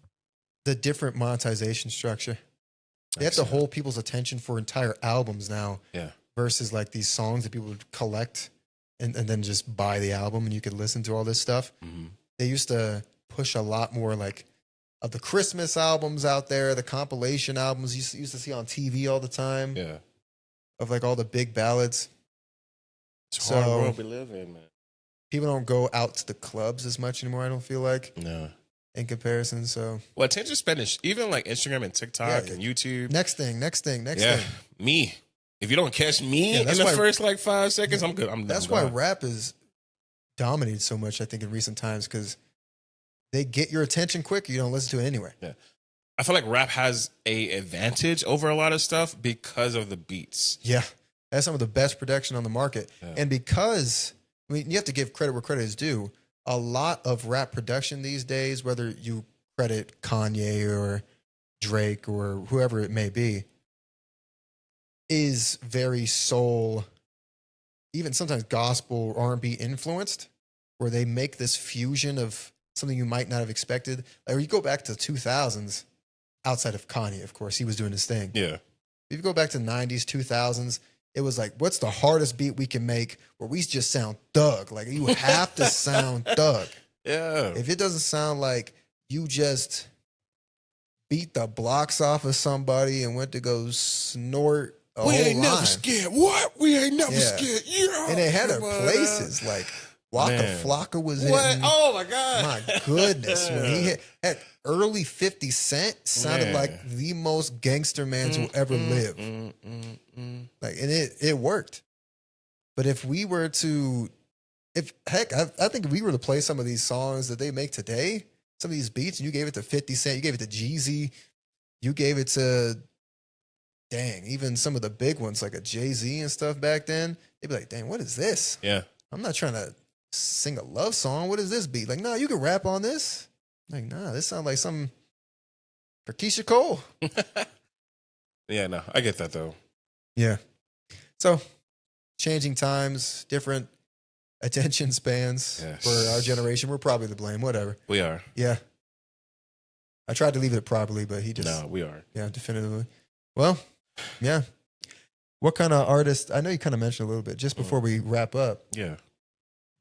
the different monetization structure. They have to hold people's attention for entire albums now. Yeah. Versus like these songs that people would collect and then just buy the album and you could listen to all this stuff. Mm-hmm. They used to push a lot more like of the Christmas albums out there, the compilation albums you used to see on TV all the time. Yeah. Of like all the big ballads. It's a hard world we live in, man. People don't go out to the clubs as much anymore, I don't feel like. No. In comparison, so. Well, attention span is even like Instagram and TikTok and YouTube. Next thing. Me. If you don't catch me in the first like 5 seconds, I'm good. That's why rap is dominated so much, I think, in recent times, because they get your attention quick. You don't listen to it anyway. Yeah. I feel like rap has a advantage over a lot of stuff because of the beats. Yeah. That's some of the best production on the market. Yeah. And because, I mean, you have to give credit where credit is due. A lot of rap production these days, whether you credit Kanye or Drake or whoever it may be, is very soul, even sometimes gospel or R&B influenced, where they make this fusion of something you might not have expected. Like, you go back to the 2000s, outside of Kanye, of course, he was doing his thing. Yeah. If you go back to the 90s, 2000s, it was like, what's the hardest beat we can make where we just sound thug? Like, you have to sound thug. Yeah. If it doesn't sound like you just beat the blocks off of somebody and went to go snort a whole line. We ain't never scared. What? We ain't never scared. Yeah. And they had their places. Like, Waka Flocka was in. Oh, my God. My goodness. When he hit at early 50 Cent, sounded like the most gangster man to ever live. Like, and it worked. But if we were to, I think if we were to play some of these songs that they make today, some of these beats, and you gave it to 50 Cent, you gave it to Jeezy, you gave it to, even some of the big ones like a Jay-Z and stuff back then, they'd be like, dang, what is this? Yeah. I'm not trying to sing a love song. What is this beat? Like, nah, you can rap on this. Like, nah, this sounds like something for Keisha Cole. Yeah, no, I get that though. Yeah. So, changing times, different attention spans for our generation. We're probably to blame. Whatever. We are. Yeah. I tried to leave it properly, but he just. No, we are. Yeah, definitively. Well, yeah. What kind of artist? I know you kind of mentioned a little bit just before we wrap up. Yeah.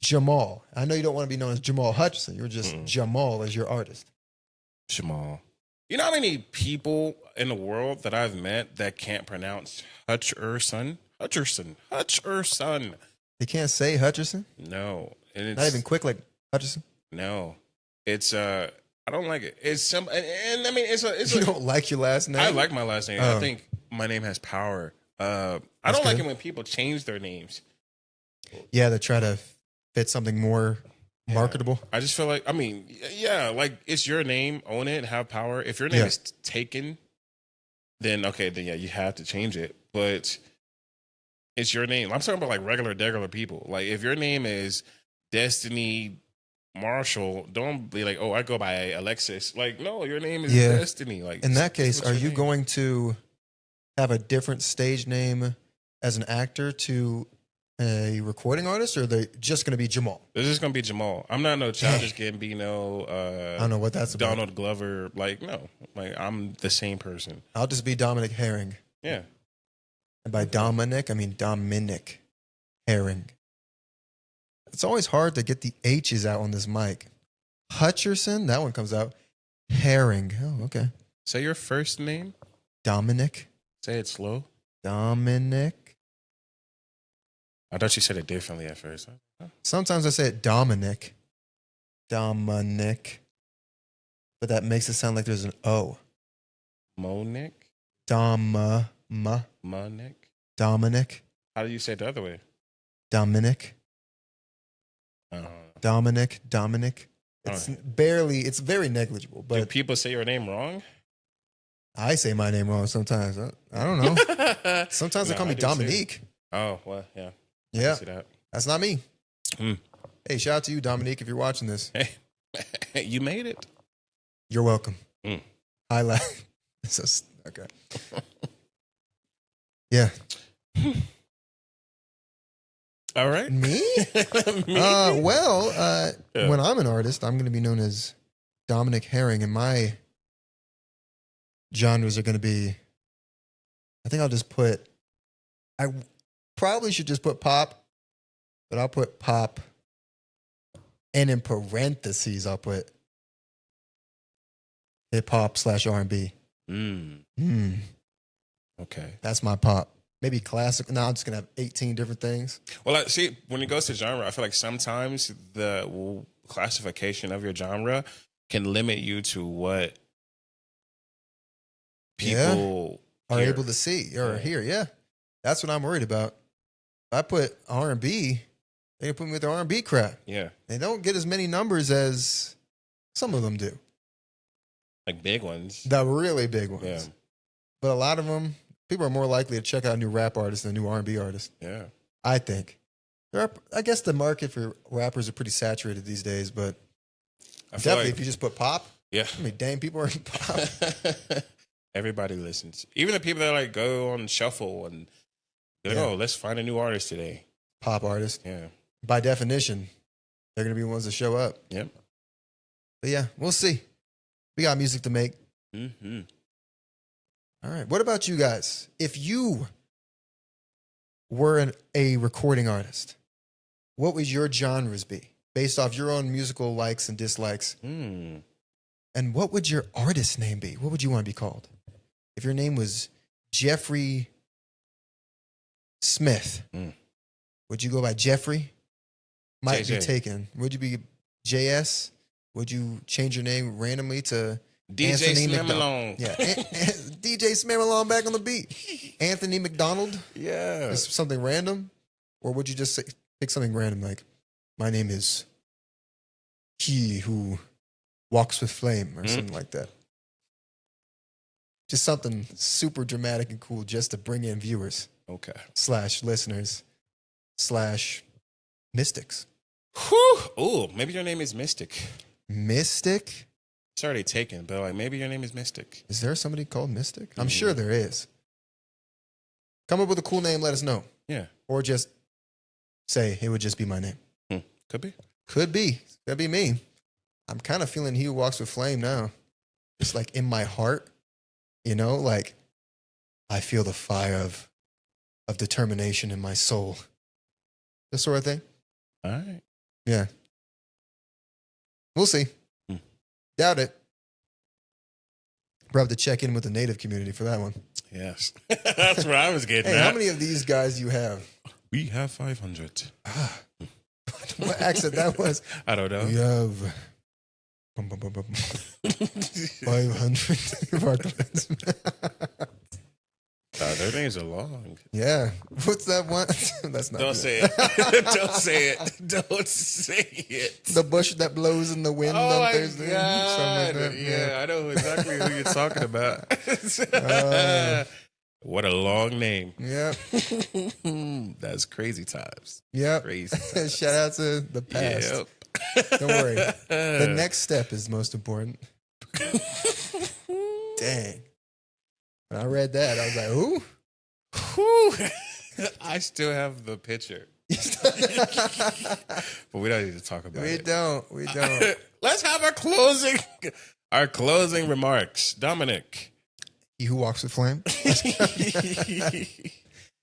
Jamal. I know you don't want to be known as Jamal Hutchinson. You're just Jamal as your artist. Jamal. You know how many people in the world that I've met that can't pronounce Hutcherson? They can't say Hutcherson? No. And it's not even quick like Hutcherson? No. It's I don't like it. It's some and I mean it's you don't like your last name? I like my last name. I think my name has power. I don't like it when people change their names. Yeah, they try to fit something more marketable. I just feel like, I mean, yeah, like it's your name, own it, have power. If your name is taken, then you have to change it. But it's your name. I'm talking about like regular people. Like if your name is Destiny Marshall, don't be like, oh, I go by Alexis. Like, no, your name is Destiny. Like in that case, are you going to have a different stage name as an actor to a recording artist, or are they just going to be Jamal? They're just going to be Jamal. I'm not no Childish Gambino. I don't know what that's about. Donald Glover. Like, no. Like, I'm the same person. I'll just be Dominic Herring. Yeah. And by Dominic, I mean Dominic Herring. It's always hard to get the H's out on this mic. Hutcherson, that one comes out. Herring. Oh, okay. Say your first name. Dominic. Say it slow. Dominic. I thought you said it differently at first. Sometimes I say it Dominic. Dominic. But that makes it sound like there's an O. Monic? Monic. Dominic. How do you say it the other way? Dominic. Dominic. It's it's very negligible. But do people say your name wrong? I say my name wrong sometimes. I don't know. Sometimes they call me Dominique. Oh, well, yeah. Yeah. See that. That's not me. Hey, shout out to you, Dominique, if you're watching this. Hey, you made it. You're welcome. Highlight. Okay. Yeah. All right. Me? When I'm an artist, I'm going to be known as Dominic Herring, and my genres are going to be, I think I'll just put, I probably should just put pop, but I'll put pop, and in parentheses, I'll put hip hop / R&B. Okay. That's my pop. Maybe classic. No, I'm just going to have 18 different things. Well, see, when it goes to genre, I feel like sometimes the classification of your genre can limit you to what people are able to see or hear. Yeah. That's what I'm worried about. If I put R&B, they can put me with their R&B crap. Yeah. They don't get as many numbers as some of them do. Like big ones. The really big ones. Yeah. But a lot of them, people are more likely to check out a new rap artist than a new R&B artist. Yeah. I think. I guess the market for rappers are pretty saturated these days, but definitely if you just put pop, yeah. I mean, dang, people are in pop. Everybody listens. Even the people that like go on shuffle and they're like, oh, let's find a new artist today. Pop artist. Yeah. By definition, they're going to be the ones that show up. Yep. But yeah, we'll see. We got music to make. Mm-hmm. All right. What about you guys? If you were a recording artist, what would your genres be based off your own musical likes and dislikes? Mm. And what would your artist name be? What would you want to be called? If your name was Jeffrey Smith, would you go by Jeffrey? Might JJ. be taken. Would you be JS? Would you change your name randomly to DJ Smamalone? Yeah, DJ Smamalone back on the beat. Anthony McDonald? Yeah. Is something random? Or would you just pick something random like, my name is He Who Walks with Flame or something like that? Just something super dramatic and cool just to bring in viewers. Okay. / listeners / mystics. Whew. Oh, maybe your name is Mystic. Mystic? It's already taken, but like maybe your name is Mystic. Is there somebody called Mystic? I'm sure there is. Come up with a cool name, let us know. Yeah. Or just say it would just be my name. Could be. Could be. That'd be me. I'm kind of feeling He Who Walks with Flame now. It's like in my heart, you know, like I feel the fire of determination in my soul. This sort of thing. All right. Yeah. We'll see. Doubt it. Probably have to check in with the native community for that one. Yes. That's where I was getting Hey, at. how many of these guys you have? We have 500. What accent that was? I don't know. We have 500. Their names are long. Yeah. What's that one? That's not Don't good. say it. Don't say it. Don't say it. The bush that blows in the wind Oh on my Thursday. God. Something like that. Yeah, I know exactly who you're talking about. What a long name. Yeah. That's crazy times. Yeah. Crazy times. Shout out to the past. Yep. Don't worry. The next step is most important. Dang. When I read that, I was like, who? Whew. I still have the picture. But we don't need to talk about it. We don't. Let's have our closing remarks. Dominic. He Who Walks with Flame.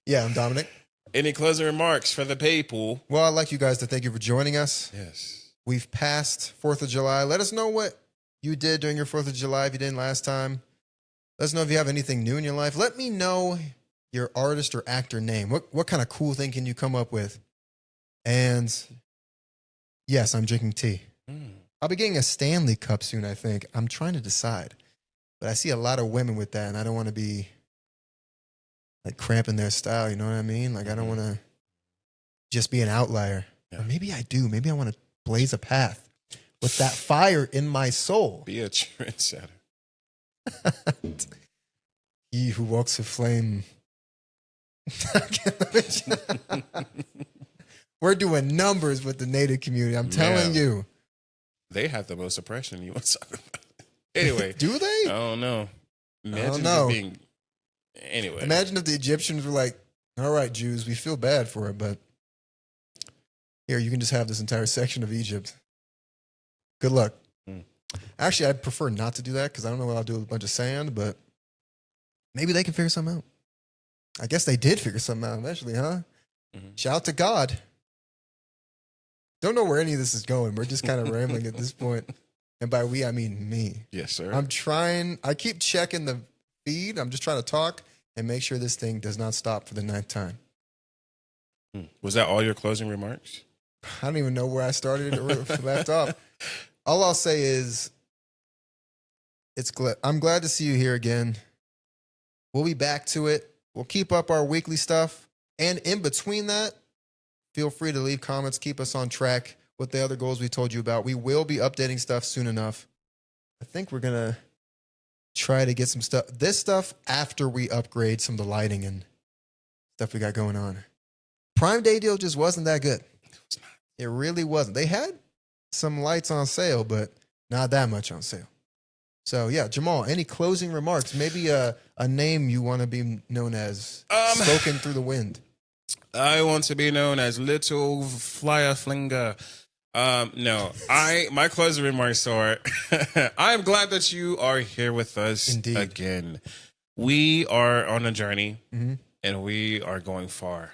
Yeah, I'm Dominic. Any closing remarks for the people? Well, I'd like you guys to thank you for joining us. Yes. We've passed 4th of July. Let us know what you did during your 4th of July if you didn't last time. Let us know if you have anything new in your life. Let me know your artist or actor name. What kind of cool thing can you come up with? And yes, I'm drinking tea. I'll be getting a Stanley Cup soon, I think. I'm trying to decide. But I see a lot of women with that, and I don't want to be like cramping their style, you know what I mean? Like I don't want to just be an outlier. Yeah. Or maybe I do. Maybe I want to blaze a path with that fire in my soul. Be a trendsetter. He Who Walks with Flame. We're doing numbers with the native community. I'm telling you. They have the most oppression you want to talk about. Anyway. Do they? I don't know. Imagine Anyway. Imagine if the Egyptians were like, all right, Jews, we feel bad for it, but here, you can just have this entire section of Egypt. Good luck. Actually, I'd prefer not to do that because I don't know what I'll do with a bunch of sand, but maybe they can figure something out. I guess they did figure something out eventually, huh? Shout out to God. Don't know where any of this is going. We're just kind of rambling at this point. And by we, I mean me. Yes, sir. I keep checking the feed. I'm just trying to talk and make sure this thing does not stop for the 9th time. Was that all your closing remarks? I don't even know where I started or left off. All I'll say is I'm glad to see you here again. We'll be back to it. We'll keep up our weekly stuff. And in between that, feel free to leave comments. Keep us on track with the other goals we told you about. We will be updating stuff soon enough. I think we're going to try to get some stuff. This stuff after we upgrade some of the lighting and stuff we got going on. Prime Day deal just wasn't that good. It really wasn't. They had some lights on sale, but not that much on sale. So yeah, Jamal, any closing remarks? Maybe a name you want to be known as, spoken through the wind. I want to be known as Little Flyer Flinger. No, my closing remarks are, I'm glad that you are here with us. Indeed. Again. We are on a journey, and we are going far.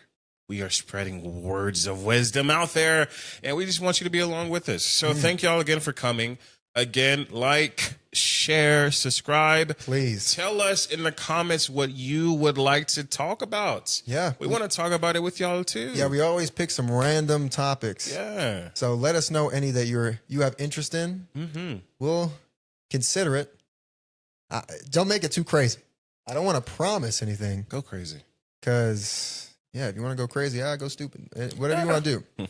We are spreading words of wisdom out there, and we just want you to be along with us. So thank y'all again for coming. Again, like, share, subscribe. Please. Tell us in the comments what you would like to talk about. Yeah. We want to talk about it with y'all too. Yeah, we always pick some random topics. Yeah. So let us know any that you have interest in. We'll consider it. Don't make it too crazy. I don't want to promise anything. Go crazy. Because, yeah, if you want to go crazy, go stupid. Whatever you want to do.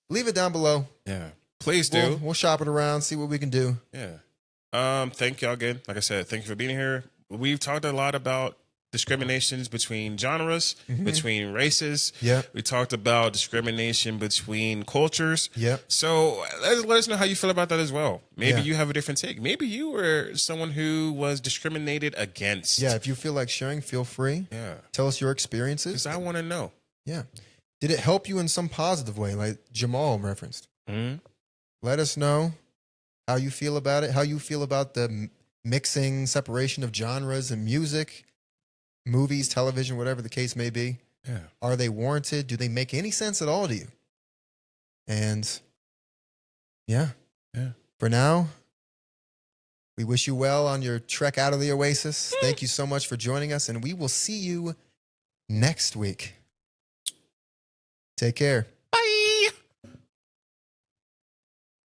Leave it down below. Yeah. Please do. We'll shop it around, see what we can do. Yeah. Thank y'all again. Like I said, thank you for being here. We've talked a lot about discriminations between genres, between races. Yeah. We talked about discrimination between cultures. Yeah. So let us know how you feel about that as well. Maybe you have a different take. Maybe you were someone who was discriminated against. Yeah. If you feel like sharing, feel free. Yeah. Tell us your experiences. Because I want to know. Yeah. Did it help you in some positive way, like Jamal referenced? Let us know how you feel about it, how you feel about the mixing, separation of genres and music, movies, television, whatever the case may be. Yeah. Are they warranted? Do they make any sense at all to you? And yeah. For now, we wish you well on your trek out of the Oasis. Thank you so much for joining us, and we will see you next week. Take care.